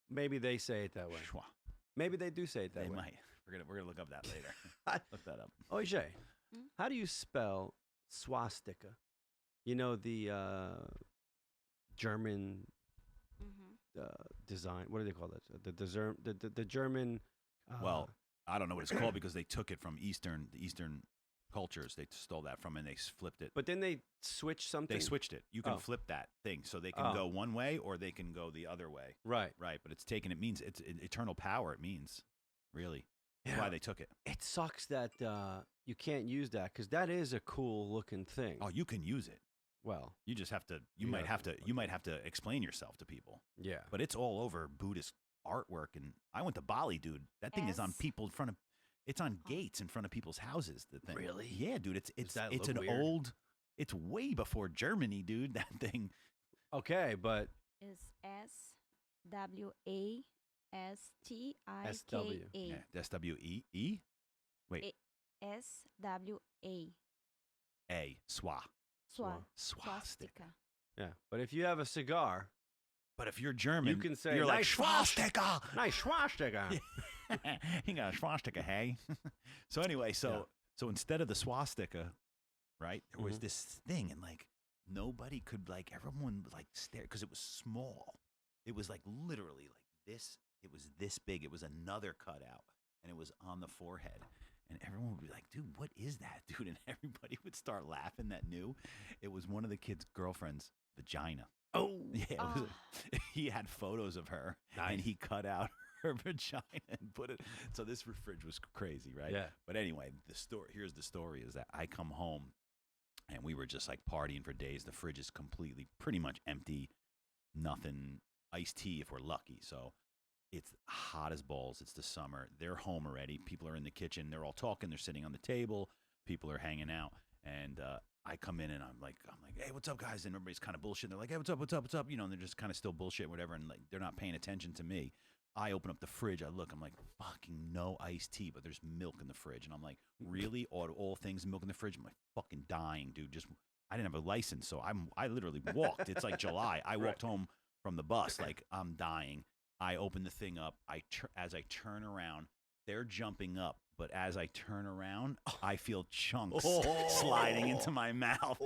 Maybe they say it that way. Schwa. Maybe they do say it that They way. might. We're gonna look up that later. Look that up. Oje, Hmm? how do you spell swastika? You know, the German Mm-hmm. design. What do they call that? The German. Well, I don't know what it's called because they took it from the Eastern cultures. They stole that from and they flipped it. but then they switched something. They switched it. You can Oh. flip that thing so they can Oh. go one way or they can go the other way. Right. Right, but it's taken. It means it's eternal power. It means really. That's why they took it. It sucks that you can't use that because that is a cool looking thing. Oh, you can use it. Well, You just have to. You You might have have to. You might have to explain yourself to people. yeah. But it's all over Buddhist artwork. And I went to Bali, dude. That thing is on S? people in front of. It's on gates in front of people's houses. The thing. Really? Yeah, dude. It's that it's look an weird? old. It's way before Germany, dude. That thing. Okay, but Is SWASTIKA. SW. Yeah, SWE. Wait, SWA. A swa Swa. swastika. yeah. But if you have a cigar, But if you're German, can say, you're like "Nice schwas- swastika. nice swastika. You got a swastika, hey? So anyway, so instead of the swastika, right, there was Mhm. this thing, and like nobody could, like, everyone would like stare because it was small. It was like literally like this. It was this big. It was another cutout, and it was on the forehead. And everyone would be like, dude, what is that, dude? And everybody would start laughing that knew it was one of the kid's girlfriend's vagina. Oh, Yeah, it was he had photos of her, and Nice. he cut out her vagina and put it. So this fridge was crazy, right? yeah. But anyway, here's the story: is that I come home, and we were just like partying for days. The fridge is completely, pretty much empty. Nothing, iced tea if we're lucky. So it's hot as balls. It's the summer. They're home already. People are in the kitchen. They're all talking. They're sitting on the table. People are hanging out, and I come in and I'm like, hey, what's up, guys? And everybody's kind of bullshitting. They're like, hey, what's up? You know, and they're just kind of still bullshit, whatever. And like, they're not paying attention to me. I open up the fridge. I look. I'm like, fucking no iced tea, but there's milk in the fridge. And I'm like, really? All things milk in the fridge? I'm like, fucking dying, dude. I didn't have a license, so I literally walked. It's like July. I walked home from the bus, like I'm dying. I open the thing up. As I turn around, they're jumping up. But as I turn around, I feel chunks sliding into my mouth.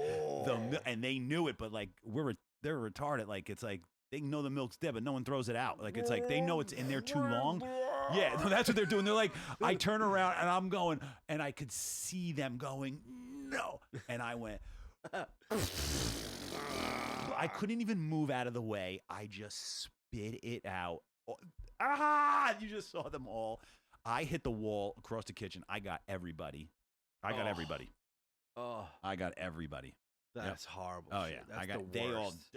And they knew it, but like they're retarded. Like it's like they know the milk's dead, but no one throws it out. Like it's like they know it's in there too long. Yeah, no, that's what they're doing. They're like, I turn around and I'm going, and I could see them going, no. And I went, I couldn't even move out of the way. I just spit it out. You just saw them all. I hit the wall across the kitchen. I got everybody. I got everybody. Oh, I got everybody. that's horrible. Oh shit. yeah, That's I got. the They all, worst.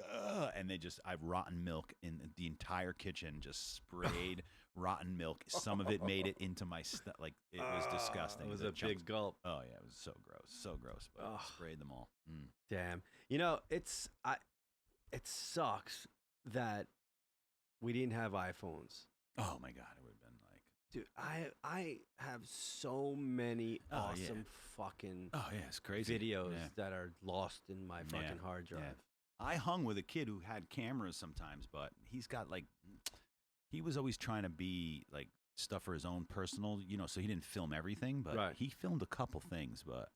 and they just. I've rotten milk in the entire kitchen. Just sprayed rotten milk. Some of it made it into my stuff. Like it was disgusting. It was The a chunks- big gulp. Oh yeah, it was so gross. But Ugh. sprayed them all. Mm. Damn. You know, it sucks that we didn't have iPhones. Oh my god, it would have been like. Dude, I have so many Oh, yeah. awesome fucking Oh yeah, it's crazy. videos Yeah. that are lost in my fucking Yeah, hard drive. yeah. I hung with a kid who had cameras sometimes, but he's got like, he was always trying to be like stuff for his own personal, so he didn't film everything, but Right. he filmed a couple things, but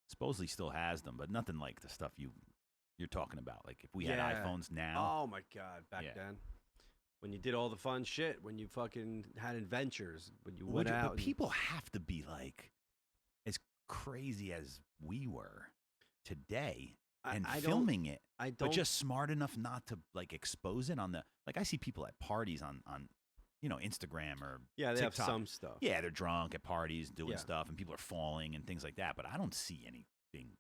supposedly still has them, but nothing like the stuff you're talking about. Like if we had Yeah. iPhones now, Oh my god, back Yeah. then. When you did all the fun shit, when you fucking had adventures, when you went out. but people have to be like as crazy as we were today and I filming it. I don't. But just smart enough not to like expose it on the, like I see people at parties on Instagram or Yeah, they have TikTok. some stuff. Yeah, they're drunk at parties doing Yeah. stuff, and people are falling and things like that. But I don't see anything.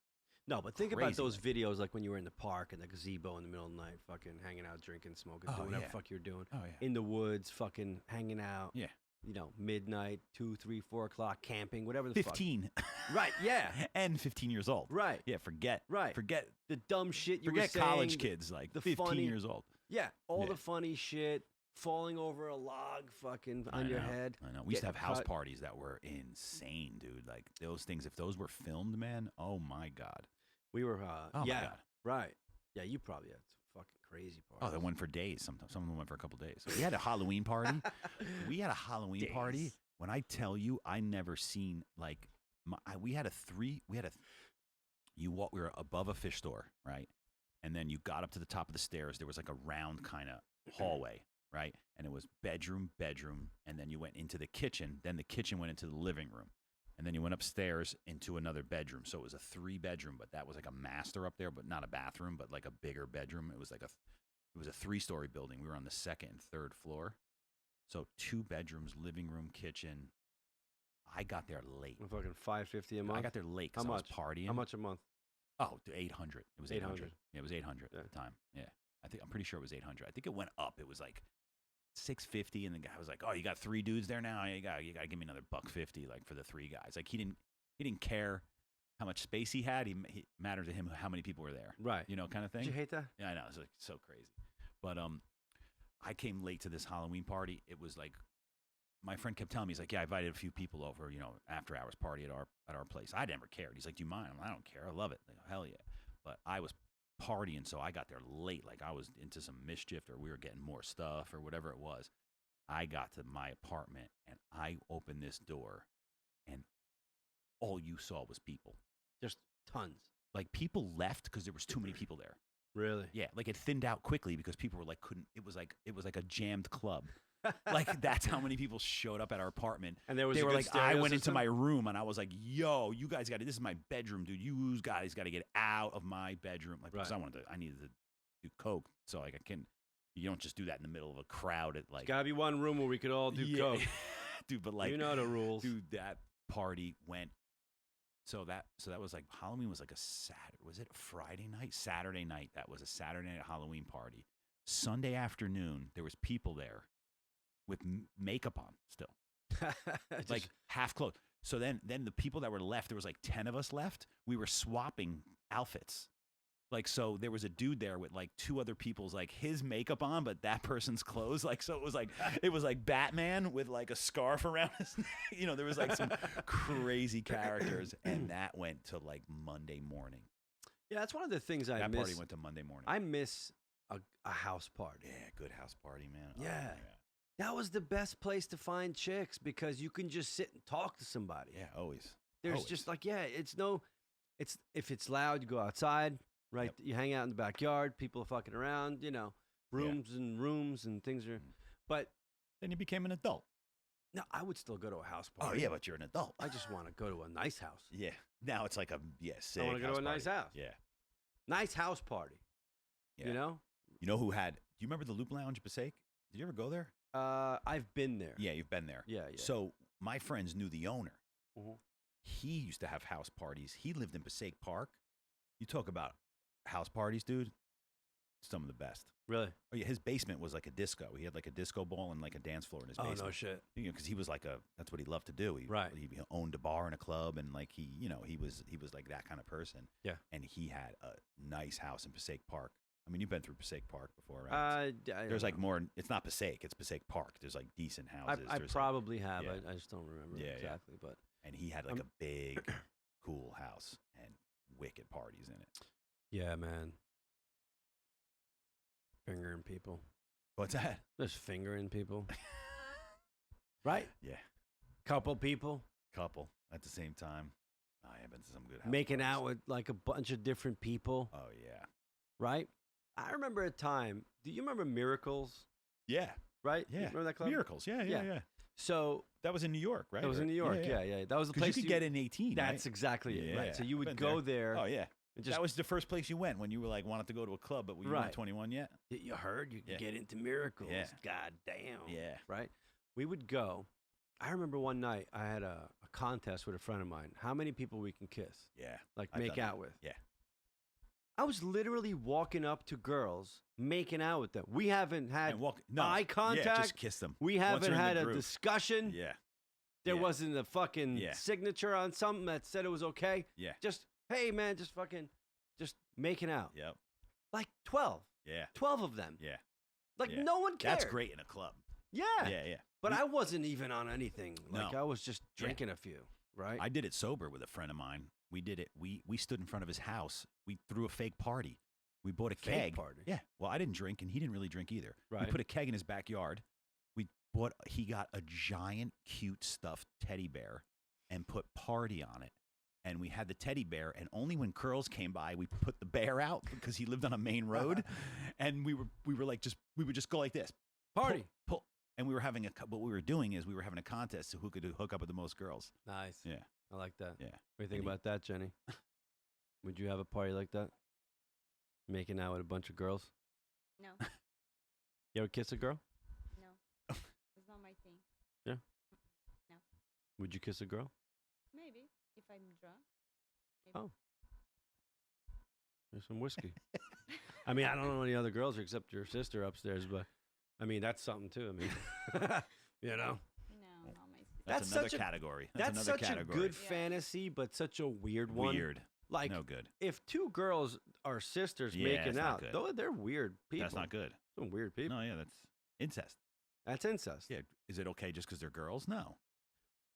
No, but think about Crazy those like videos like when you were in the park and the gazebo in the middle of the night, fucking hanging out, drinking, smoking, Oh, doing whatever yeah. the fuck you're doing. Oh yeah. In the woods, fucking hanging out. Yeah. Midnight, 2, 3, 4 o'clock, camping, whatever the 15. fuck. Right, yeah. And 15 years old. Right. Yeah, forget Right. forget The dumb shit you were forget saying. college kids like the 15 funny- years old. Yeah, all Yeah. the funny shit, falling over a log fucking on your head. I know. We used to have getting house cut. parties that were insane, dude. Like those things, if those were filmed, man, oh my God. We were, Oh yeah, my God. right. Yeah, you probably had some fucking crazy parties. Oh, they went for days. Sometimes some of them went for a couple days. We had a Halloween party. We had a Halloween party. Days. When I tell you, I never seen like we had a we were above a fish store, right? And then you got up to the top of the stairs. There was like a round kind of hallway, right? And it was bedroom, and then you went into the kitchen. Then the kitchen went into the living room. And then you went upstairs into another bedroom. So it was a 3-bedroom, but that was like a master up there, but not a bathroom, but like a bigger bedroom. It was like it was a 3-story building. We were on the 2nd and 3rd floor. So 2 bedrooms, living room, kitchen. I got there late. Fucking $550 a month. I got there late How because I was much? partying. How much a month? Oh, 800. It was 800. 800. Yeah, it was 800 Yeah. at the time. Yeah. I'm pretty sure it was 800. I think it went up. It was like 650, and the guy was like, "Oh, you got 3 dudes there now. You got to give me another $150 like for the 3 guys." Like he didn't care how much space he had. He mattered to him how many people were there. Right. Kind of thing. Did you hate that? Yeah, I know. It's like so crazy. But I came late to this Halloween party. It was like my friend kept telling me, he's like, "Yeah, I invited a few people over, after hours party at our place." I never cared. He's like, "Do you mind?" I'm like, "I don't care. I love it." Like, hell yeah. But I was partying, so I got there late. Like I was into some mischief, or we were getting more stuff, or whatever it was. I got to my apartment and I opened this door, and all you saw was people. Just tons. Like people left because there was too many people there. Really? Yeah, like it thinned out quickly because people were like couldn't. It was like a jammed club. Like that's how many people showed up at our apartment. And there was They a were good like, I stereo went into system? my room and I was like, "Yo, you guys got to. This is my bedroom, dude. You guys got to get out of my bedroom." Like because Right. I needed to do coke, so like I can. You don't just do that in the middle of a crowd at like. It's gotta be one room where we could all do Yeah. coke. Dude, but like you know the rules. dude, that party went. So that was like Halloween was like was it a Friday night? Saturday night. That was a Saturday night Halloween party. Sunday afternoon, there was people there with makeup on still, Just- like half clothed. So then the people that were left, there was like 10 of us left. We were swapping outfits. Like, so there was a dude there with like 2 other people's like his makeup on, but that person's clothes. Like, so it was like Batman with like a scarf around his neck. There was like some crazy characters. And that went to like Monday morning. yeah, that's one of the things I That miss. party went to Monday morning. I miss a house party. Yeah, good house party, man. Oh, Yeah. That was the best place to find chicks because you can just sit and talk to somebody. Yeah, always. There's always. just like, it's if it's loud, you go outside, right? Yep. You hang out in the backyard, people are fucking around, rooms and things are. Mm. But Then you became an adult. no, I would still go to a house Oh, party. yeah, but you're an adult. I just want to go to a nice house. Yeah. Now it's like sick I want to go to a nice party. house. Yeah. Nice house party. Yeah. You know? You know who had? Do you remember the Loop Lounge, Passaic? Did you ever go there? I've been there. Yeah, you've been there. Yeah. So my friends knew the owner. Mhm. He used to have house parties. He lived in Passaic Park. You talk about house parties, dude. Some of the best. Really? Oh yeah, his basement was like a disco. He had like a disco ball and like a dance floor in his Oh, basement. no shit. Because he was like that's what he loved to do. He owned a bar and a club, and like he was like that kind of person. Yeah. And he had a nice house in Passaic Park. I mean, you've been through Passaic Park before, right? There's like more. It's not Passaic. It's Passaic Park. There's like decent houses. I There's, probably have. yeah. I just don't remember Yeah, yeah. exactly. But and he had like a big, cool house and wicked parties in it. yeah, man. Fingering people. What's that? Just fingering people. Right? Yeah, Couple people. couple at the same time. I have been to some good house Making parties. out with like a bunch of different people. Oh yeah, Right? I remember a time. Do you remember Miracles? yeah, Right? yeah. You remember that club? Miracles. Yeah, Yeah. yeah, yeah. So That was in New York, right? it was in New York. Yeah. That was the Because place you could get in 18. That's right? exactly it. Right. So Yeah, you I've would been go there. Oh yeah, and just that was the first place you went when you were like wanted to go to a club, but you Right. weren't 21 yet. you heard you could Yeah. get into Miracles. Yeah. God damn. Yeah. Right. we would go. I remember one night I had a contest with a friend of mine. How many people we can kiss, Yeah. like I've make done out that. with? Yeah. I was literally walking up to girls, making out with them. We haven't had And walk, no, eye Yeah, contact. just kiss them. We Once haven't you're in the had a group. discussion. Yeah. There Yeah. wasn't a fucking Yeah. signature on something that said it was okay. Yeah. Just, hey, man, just making out. Yep. Like 12. Yeah. 12 of them. Yeah. Like Yeah. no one cared. That's great in a club. Yeah. Yeah. But I wasn't even on anything. Like No. I was just Yeah. drinking a few, right? I did it sober with a friend of mine. We did it. We stood in front of his house. We threw a fake party. We bought a Fake keg. party? Yeah. Well, I didn't drink, and he didn't really drink either. Right. We put a keg in his backyard. He got a giant, cute stuffed teddy bear and put party on it. And we had the teddy bear, and only when girls came by, we put the bear out because he lived on a main road. And we would just go like this. Party. Pull. And we were having what we were doing is we were having a contest to who could hook up with the most girls. Nice. Yeah. I like that. Yeah. What do you think And about that, Jenny? Would you have a party like that? Making out with a bunch of girls? No, You ever kiss a girl? no, it's not my thing. Would you kiss a girl? Maybe if I'm drunk. Maybe. Oh. There's some whiskey. I mean, I don't know any other girls except your sister upstairs, but I mean, that's something too. I mean, you know? No, not my thing. That's That's another such a- category. That's another such category. a good Yeah. fantasy, but such a weird one. Weird. Like, No good. if two girls are sisters Yeah, making it's not out, good. though they're weird people. That's not good. Some weird people. No, yeah, that's incest. That's incest. Yeah. Is it okay just because they're girls? No.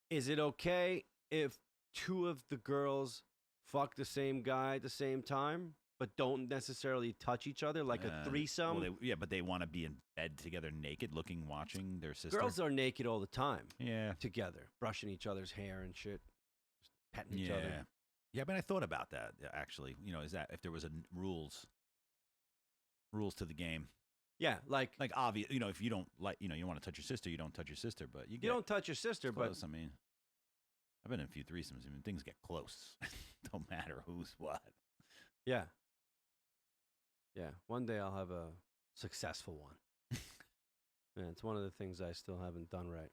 Is it okay if two of the girls fuck the same guy at the same time, but don't necessarily touch each other, like a threesome? Well, but they want to be in bed together, naked, looking, watching their sister. Girls are naked all the time Yeah. together, brushing each other's hair and shit, just petting each Yeah. other. Yeah, but I thought about that actually. Is that if there was rules to the game? Yeah, like Like obvious, if you don't like, you want to touch your sister, you don't touch your sister, but you don't touch your sister, but close. I mean, I've been in a few threesomes. I mean, things get close. Don't matter who's what. yeah. Yeah, one day I'll have a successful one. Yeah, it's one of the things I still haven't done right.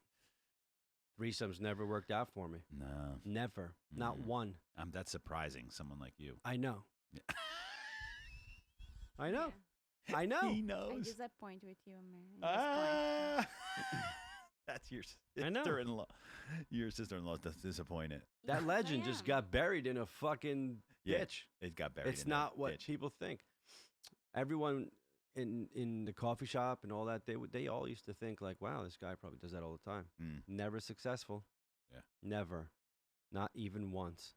Threesomes never worked out for me. No, Never. Not Mhm. one. that's surprising. Someone like you. I know. Yeah. I know. Yeah. I know. He I knows. disappoint with you, man. I disappoint. Ah! That's your I know. sister-in-law. Your sister-in-law is disappointed. That Yes, I legend just am. got buried in a fucking Yeah, ditch. It got buried. It's in a not what ditch. people think. Everyone in the coffee shop and all that, they all used to think like, wow, this guy probably does that all the time. Mm. Never successful. Yeah. Never. Not even once.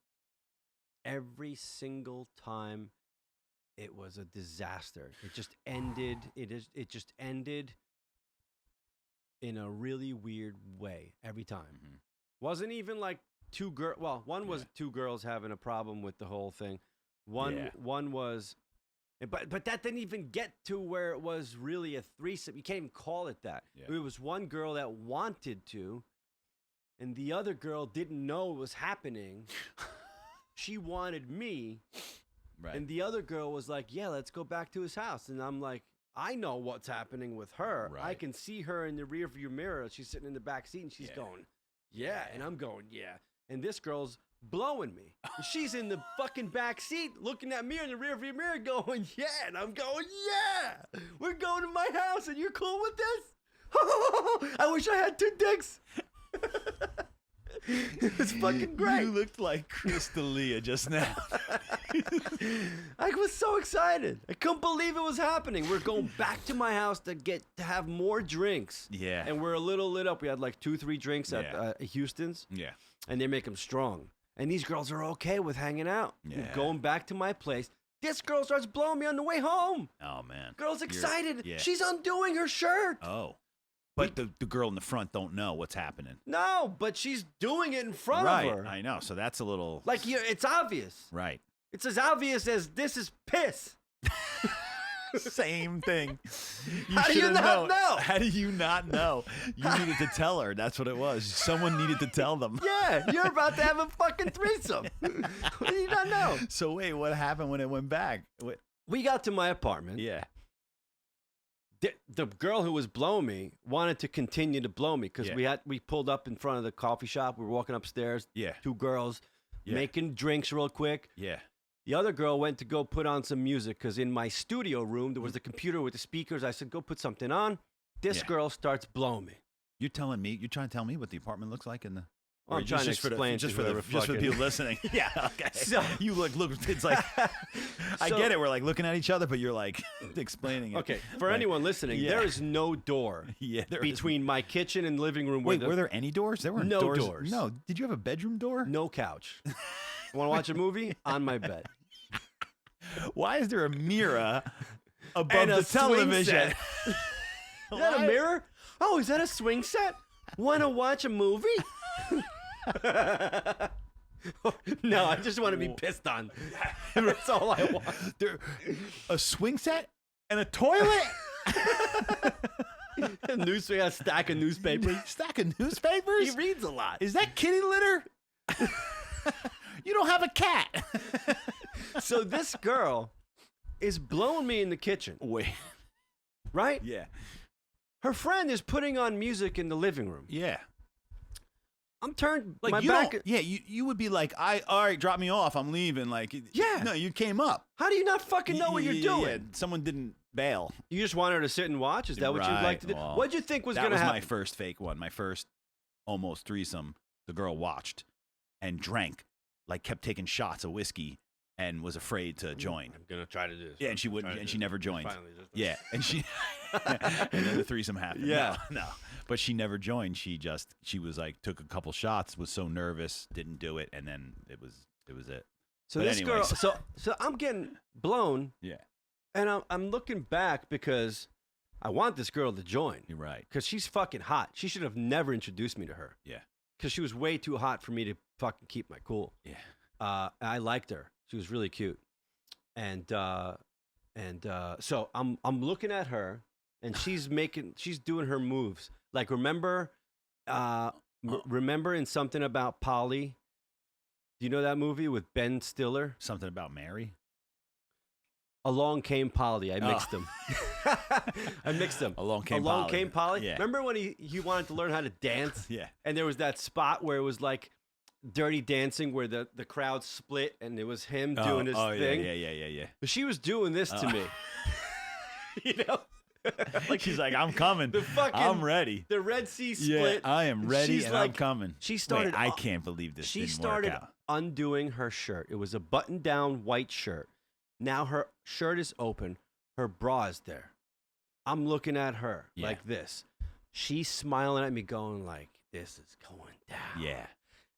Every single time it was a disaster. It just ended. It just ended in a really weird way every time. Mhm. Wasn't even like two girls. Well, one was Yeah. two girls having a problem with the whole thing. One Yeah. one was, but that didn't even get to where it was really a threesome. You can't even call it that. Yeah. It was one girl that wanted to, and the other girl didn't know it was happening. She wanted me, Right. and the other girl was like, "Yeah, let's go back to his house." And I'm like, I know what's happening with her. I Right. can see her in the rearview mirror. She's sitting in the back seat, and she's Yeah. going, "Yeah," and I'm going, "Yeah." And this girl's blowing me. And she's in the fucking back seat, looking at me in the rearview mirror, going, "Yeah," and I'm going, "Yeah, we're going to my house, and you're cool with this?" I wish I had two dicks. It's fucking great. You looked like Crystalia just now. I was so excited. I couldn't believe it was happening. We're going back to my house to have more drinks. Yeah. And we're a little lit up. We had like 2-3 drinks at Yeah. Houston's, Yeah. and they make them strong. And these girls are okay with hanging out. And Yeah. going back to my place. This girl starts blowing me on the way home. Oh man. Girl's You're- excited. yeah. She's undoing her shirt. Oh. But the girl in the front don't know what's happening. No, but she's doing it in front Right. of her. I know. So that's a little Like, it's obvious. right. It's as obvious as this is piss. Same thing. How do you shoulda not known. know? How do you not know? You needed to tell her. That's what it was. Someone needed to tell them. Yeah, you're about to have a fucking threesome. What do you not know? So wait, what happened when it went back? We got to my apartment. Yeah. the girl who was blowing me wanted to continue to blow me because we pulled up in front of the coffee shop. We were walking upstairs. Yeah. Two girls making drinks real quick. Yeah. The other girl went to go put on some music because in my studio room there was the computer with the speakers. I said, "Go put something on." This girl starts blowing me. You're trying to tell me what the apartment looks like in the. I'm trying to explain just to for the whoever just for the fucking- people listening. Yeah. Okay. So- you look. It's like I So- get it. We're like looking at each other, but you're like explaining it. Okay, for Like, anyone listening, yeah. there is no door Yeah. There is- between my kitchen and living room. Wait, were there any doors? There weren't No doors. doors. No. Did you have a bedroom door? no couch. Want to watch a movie? On my bed. Why is there a mirror above And a the swing television? set. Is that a Why? mirror? Oh, is that a swing set? Want to watch a movie? No, I just want to be pissed on. That's all I want. There, a swing set and a toilet. A stack of newspapers. Stack of newspapers. He reads a lot. Is that kitty litter? You don't have a cat. So this girl is blowing me in the kitchen, Wait. right? Yeah. Her friend is putting on music in the living room. Yeah. I'm turned Like my you back. don't. Yeah. You would be like, all right, drop me off. I'm leaving. Like. Yeah. No, you came up. How do you not fucking know what you're Yeah, doing? yeah. Someone didn't bail. You just want her to sit and watch? Is that what you'd like Right, to do? well, What'd you think was That going to was happen? my first fake one. My first almost threesome. The girl watched and drank, like kept taking shots of whiskey and was afraid to join. I'm going to try to do this. Yeah, and she wouldn't, Try to and do she this. never joined. Finally, just- Yeah, and she, and then the threesome happened. Yeah. No, but she never joined. She was like, took a couple shots, was so nervous, didn't do it, and then it was it. So But this anyways. girl, so I'm getting blown, Yeah, and I'm looking back because I want this girl to join you're right. because she's fucking hot. She should have never introduced me to her. Yeah. Because she was way too hot for me to fucking keep my cool. Yeah. I liked her. She was really cute, and so I'm looking at her, and she's doing her moves. Like remember in Something About Polly? Do you know that movie with Ben Stiller? Something about Mary. Along Came Polly. I Oh. mixed them. I mixed them. Along Came Along Polly. Came Polly. Yeah. Remember when he wanted to learn how to dance? Yeah. And there was that spot where it was like Dirty Dancing where the crowd split and it was him doing his thing. Yeah. But she was doing this to Oh. me. You know? Like she's like, I'm coming. The fucking- I'm ready. The Red Sea Yeah, split. I am ready She's and I'm like- coming. she started Wait, I off- can't believe this. She didn't started work out. undoing her shirt. It was a button-down white shirt. Now her shirt is open. Her bra is there. I'm looking at her Yeah. like this. She's smiling at me going like, this is going down. Yeah.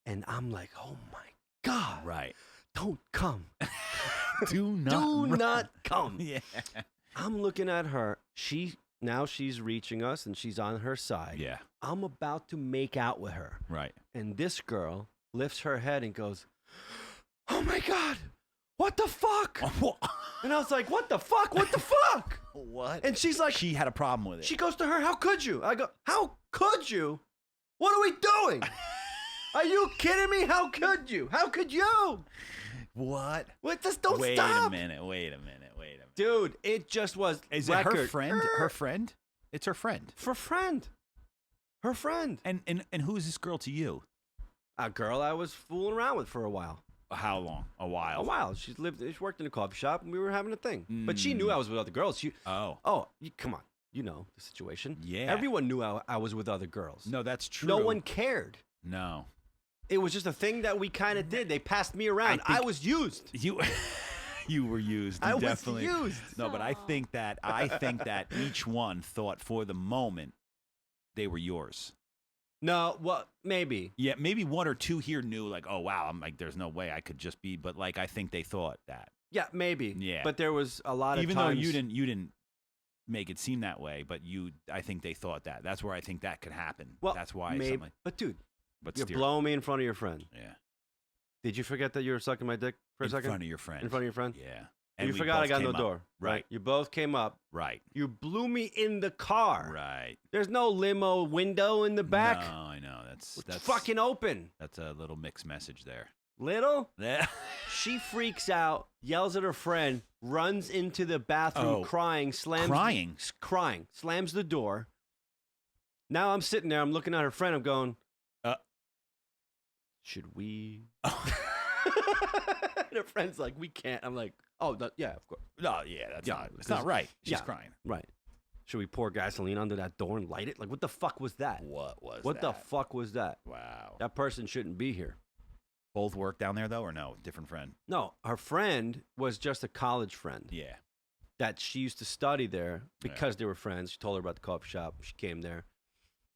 And I'm like, oh my God. Right. Don't come. Do not. Do run. not come. Yeah. I'm looking at her. Now she's reaching us and she's on her side. Yeah. I'm about to make out with her. Right. And this girl lifts her head and goes, oh my God, what the fuck? And I was like, what the fuck? What the fuck? What? And she's like, She had a problem with it. she goes to her, how could you? I go, how could you? What are we doing? Are you kidding me? How could you? How could you? What? What? Just don't Wait stop. a minute. Dude, it just was Is record. it her friend? Her friend? It's her friend. For friend. Her friend. And who is this girl to you? A girl I was fooling around with for a while. How long? A while. A while. She worked in a coffee shop and we were having a thing. But she knew I was with other girls. Oh. Come on. You know the situation. Yeah. Everyone knew I was with other girls. No, that's true. No one cared. No. It was just a thing that we kind of did. They passed me around. I was used. You you were used. You I was definitely used. No, but I think that each one thought for the moment they were yours. No, well, maybe. Yeah, maybe one or two here knew like, oh wow, I'm like, there's no way I could just be, but like I think they thought that. Yeah, maybe. Yeah. But there was a lot of Even times. though you didn't make it seem that way, but I think they thought that. That's where I think that could happen. Well, that's why maybe. something like, But dude, but you're steer- blowing me in front of your friend. Yeah. Did you forget that you were sucking my dick for a In second? front of your friend. In front of your friend? Yeah. You we forgot I both got no came up. door. Right. You both came up. Right. You blew me in the car. Right. There's no limo window in the back. No, I know. That's It's fucking open. That's a little mixed message there. Little? Yeah. She freaks out, yells at her friend, runs into the bathroom Oh. crying, Crying? crying, slams the door. Now I'm sitting there, I'm looking at her friend, I'm going, should we? And her friend's like, we can't. I'm like, oh, yeah, of course. No, yeah, that's Yeah, not. It's not 'cause- right. She's yeah. crying. Right. Should we pour gasoline under that door and light it? Like, what the fuck was that? What was What the fuck was that? Wow. That person shouldn't be here. Both work down there though, or no? Different friend. No, her friend was just a college friend Yeah. that she used to study there because they were friends. She told her about the coffee shop. She came there.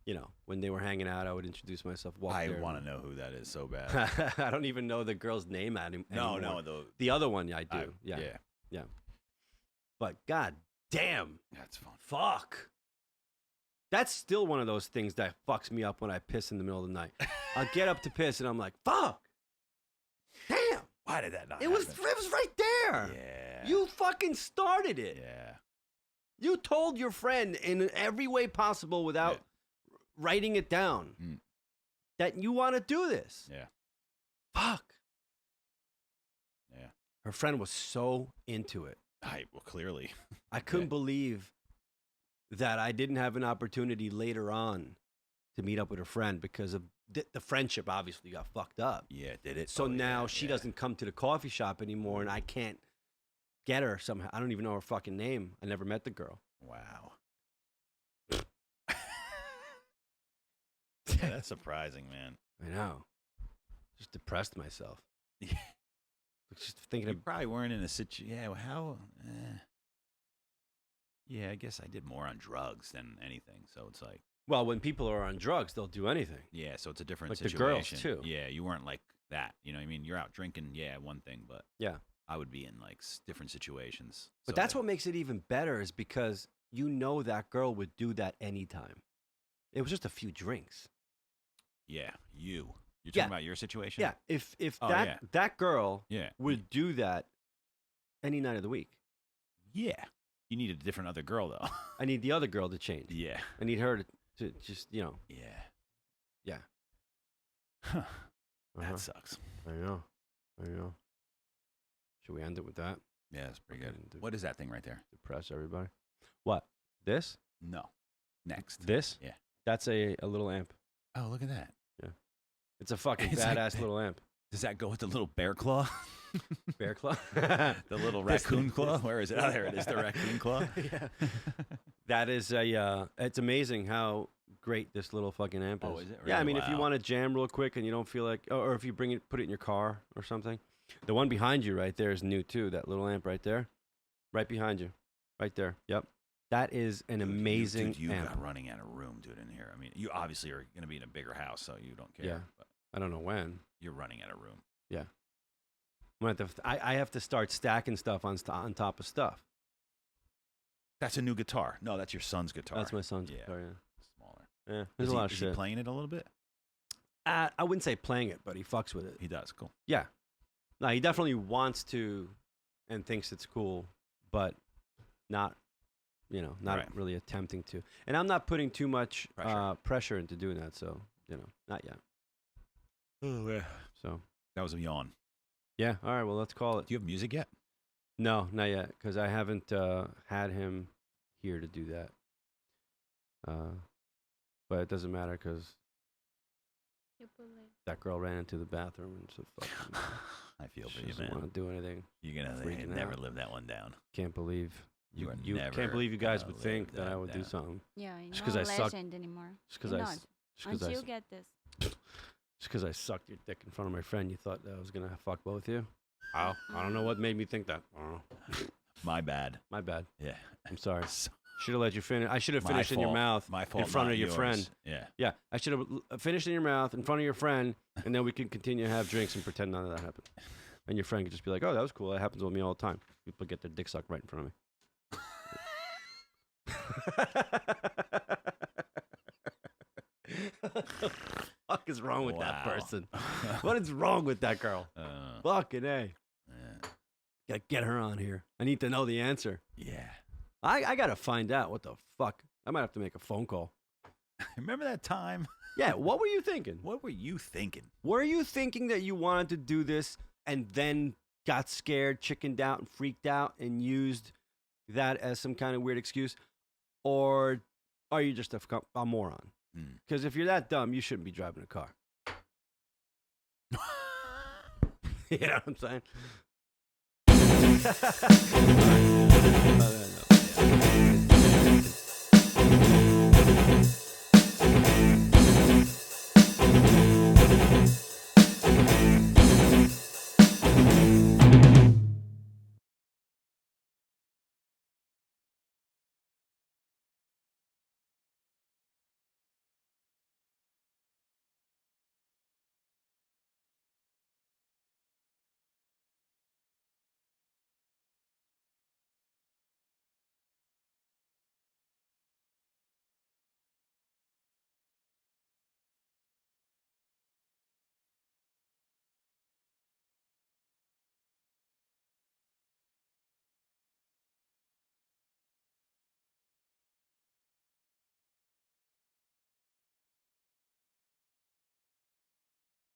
You know, when they were hanging out, I would introduce myself. Walk I there. want to know who that is so bad. I don't even know the girl's name anymore. No. The other one, yeah, I do. Yeah. Yeah. But god damn, That's fun. fuck. That's still one of those things that fucks me up when I piss in the middle of the night. I'll get up to piss and I'm like, fuck. Damn. Why did that not It was happen? right there. Yeah. You fucking started it. Yeah. You told your friend in every way possible without writing it down that you want to do this. Yeah. Fuck. Yeah. Her friend was so into it. Well, clearly. I couldn't believe that I didn't have an opportunity later on to meet up with her friend because of the friendship obviously got fucked up. Yeah, did it. So Oh, now yeah, she yeah. doesn't come to the coffee shop anymore and I can't get her somehow. I don't even know her fucking name. I never met the girl. Wow. Yeah, that's surprising, man. I know. Just depressed myself. Yeah. Just thinking You of, probably weren't in a situation. Yeah, well, how? Yeah, I guess I did more on drugs than anything. So it's like, well, when people are on drugs, they'll do anything. yeah, so it's a different Like the situation. girls, too. Yeah, you weren't like that. You know what I mean? You're out drinking, yeah, one thing, but Yeah. I would be in like different situations. But So that's that- what makes it even better is because you know that girl would do that anytime. It was just a few drinks. Yeah, you're talking Yeah. about your situation? Yeah, if Oh, that yeah. that girl Yeah. would do that any night of the week. Yeah. You need a different other girl, though. I need the other girl to change. Yeah. I need her to just, Yeah. Yeah. Huh. Uh-huh. That sucks. I know. Should we end it with that? Yeah, that's pretty Okay, good. What is that thing right there? Depress everybody. What? This? No. Next. This? Yeah. That's a little amp. Oh, look at that. It's a fucking It's like- badass little amp. Does that go with the little bear claw? Bear claw? The little This raccoon thing- claw? Where is it? Oh, there it is, the raccoon claw. Yeah. That is it's amazing how great this little fucking amp is. Oh, is it Yeah, I really? mean, if you Wow. want to jam real quick and you don't feel like, or if you put it in your car or something. The one behind you right there is new too. That little amp right there, right behind you, right there. Yep, that is an amazing you amp. got running out of room, dude, in here. I mean, you obviously are going to be in a bigger house, so you don't care. Yeah. But I don't know when. you're running out of room. I'm gonna have to, I have to start stacking stuff on top of stuff. That's a new guitar. No, that's your son's guitar. That's my son's Yeah. guitar. Yeah, Smaller. yeah. There's a lot of is shit. he playing it a little bit? I wouldn't say playing it, but he fucks with it. He does. Cool. Yeah. No, he definitely wants to and thinks it's cool, but not, not Right. really attempting to. And I'm not putting too much Pressure. pressure into doing that, so, not yet. Oh, yeah. So, That was a yawn. yeah, all right, well, let's call it. Do you have music yet? No, not yet, because I haven't had him here to do that. But it doesn't matter because You put like that girl ran into the bathroom and so fucking I feel for she you, doesn't man. want to do anything. You're going freaking to never out. live that one down. Can't believe You are you never can't believe you guys gonna would think live that I that would do down. something. yeah, you're Just 'cause not I a suck- legend anymore. Just because You're I, not. s- just 'cause I, Until you s- get this. just 'cause I sucked your dick in front of my friend, you thought that I was gonna fuck both of you? I don't know what made me think that. I don't know. My bad. My bad. Yeah. I'm sorry. So- Should have let you finish. I should have My finished in your fault. mouth My fault. in front not of your yours. friend. Yeah. Yeah, I should have finished in your mouth in front of your friend, and then we could continue to have drinks and pretend none of that happened. And your friend could just be like, "Oh, that was cool. That happens with me all the time. People get their dick sucked right in front of me." What the fuck is wrong with that Wow. person? What is wrong with that girl? Fucking A. Yeah. Gotta get her on here. I need to know the answer. Yeah. I gotta find out what the fuck. I might have to make a phone call. Remember that time? Yeah, what were you thinking? What were you thinking? Were you thinking that you wanted to do this and then got scared, chickened out, and freaked out and used that as some kind of weird excuse? Or are you just a moron? Hmm. Because if you're that dumb, you shouldn't be driving a car. You know what I'm saying?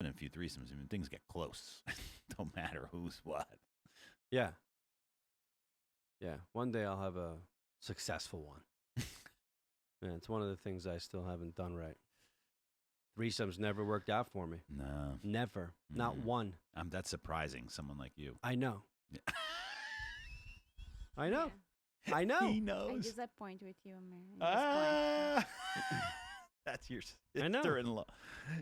In a few threesomes, I mean, things get close. Don't matter who's what. Yeah. Yeah. One day I'll have a successful one. Yeah, it's one of the things I still haven't done right. Threesomes never worked out for me. No, Never. Not one. that's surprising. Someone like you. I know. Yeah. I know. Yeah. I know. He I knows. disappoint with you, Amir. I disappoint. That's your I know. sister-in-law.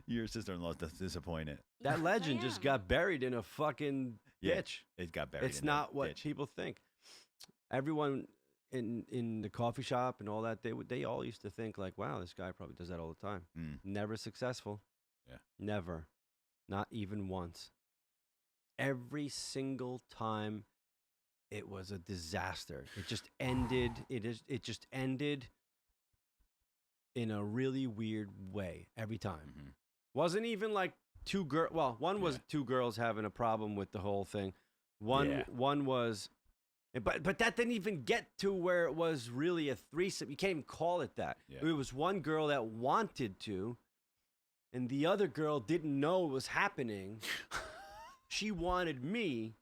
Your sister-in-law is disappointed. That Yes, I legend just am. got buried in a fucking Yeah, ditch. It got buried. It's in not that what ditch. people think. Everyone in the coffee shop and all that, they all used to think like, wow, this guy probably does that all the time. Mm. Never successful. Yeah. Never. Not even once. Every single time it was a disaster. It just ended. It just ended in a really weird way every time. Mhm. Wasn't even like one was Yeah. two girls having a problem with the whole thing. One was but that didn't even get to where it was really a threesome. You can't even call it that. Yeah. It was one girl that wanted to, and the other girl didn't know it was happening. She wanted me,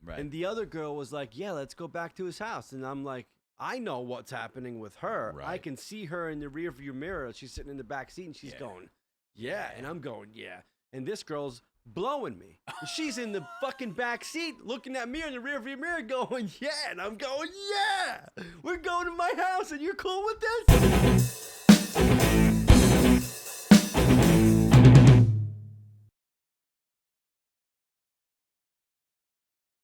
Right. and the other girl was like, yeah, let's go back to his house. And I'm like, I know what's happening with her. I Right. can see her in the rearview mirror. She's sitting in the back seat, and she's Yeah. going, yeah. And I'm going, yeah. And this girl's blowing me. And she's in the fucking back seat looking at me in the rearview mirror going, yeah. And I'm going, yeah. We're going to my house, and you're cool with this?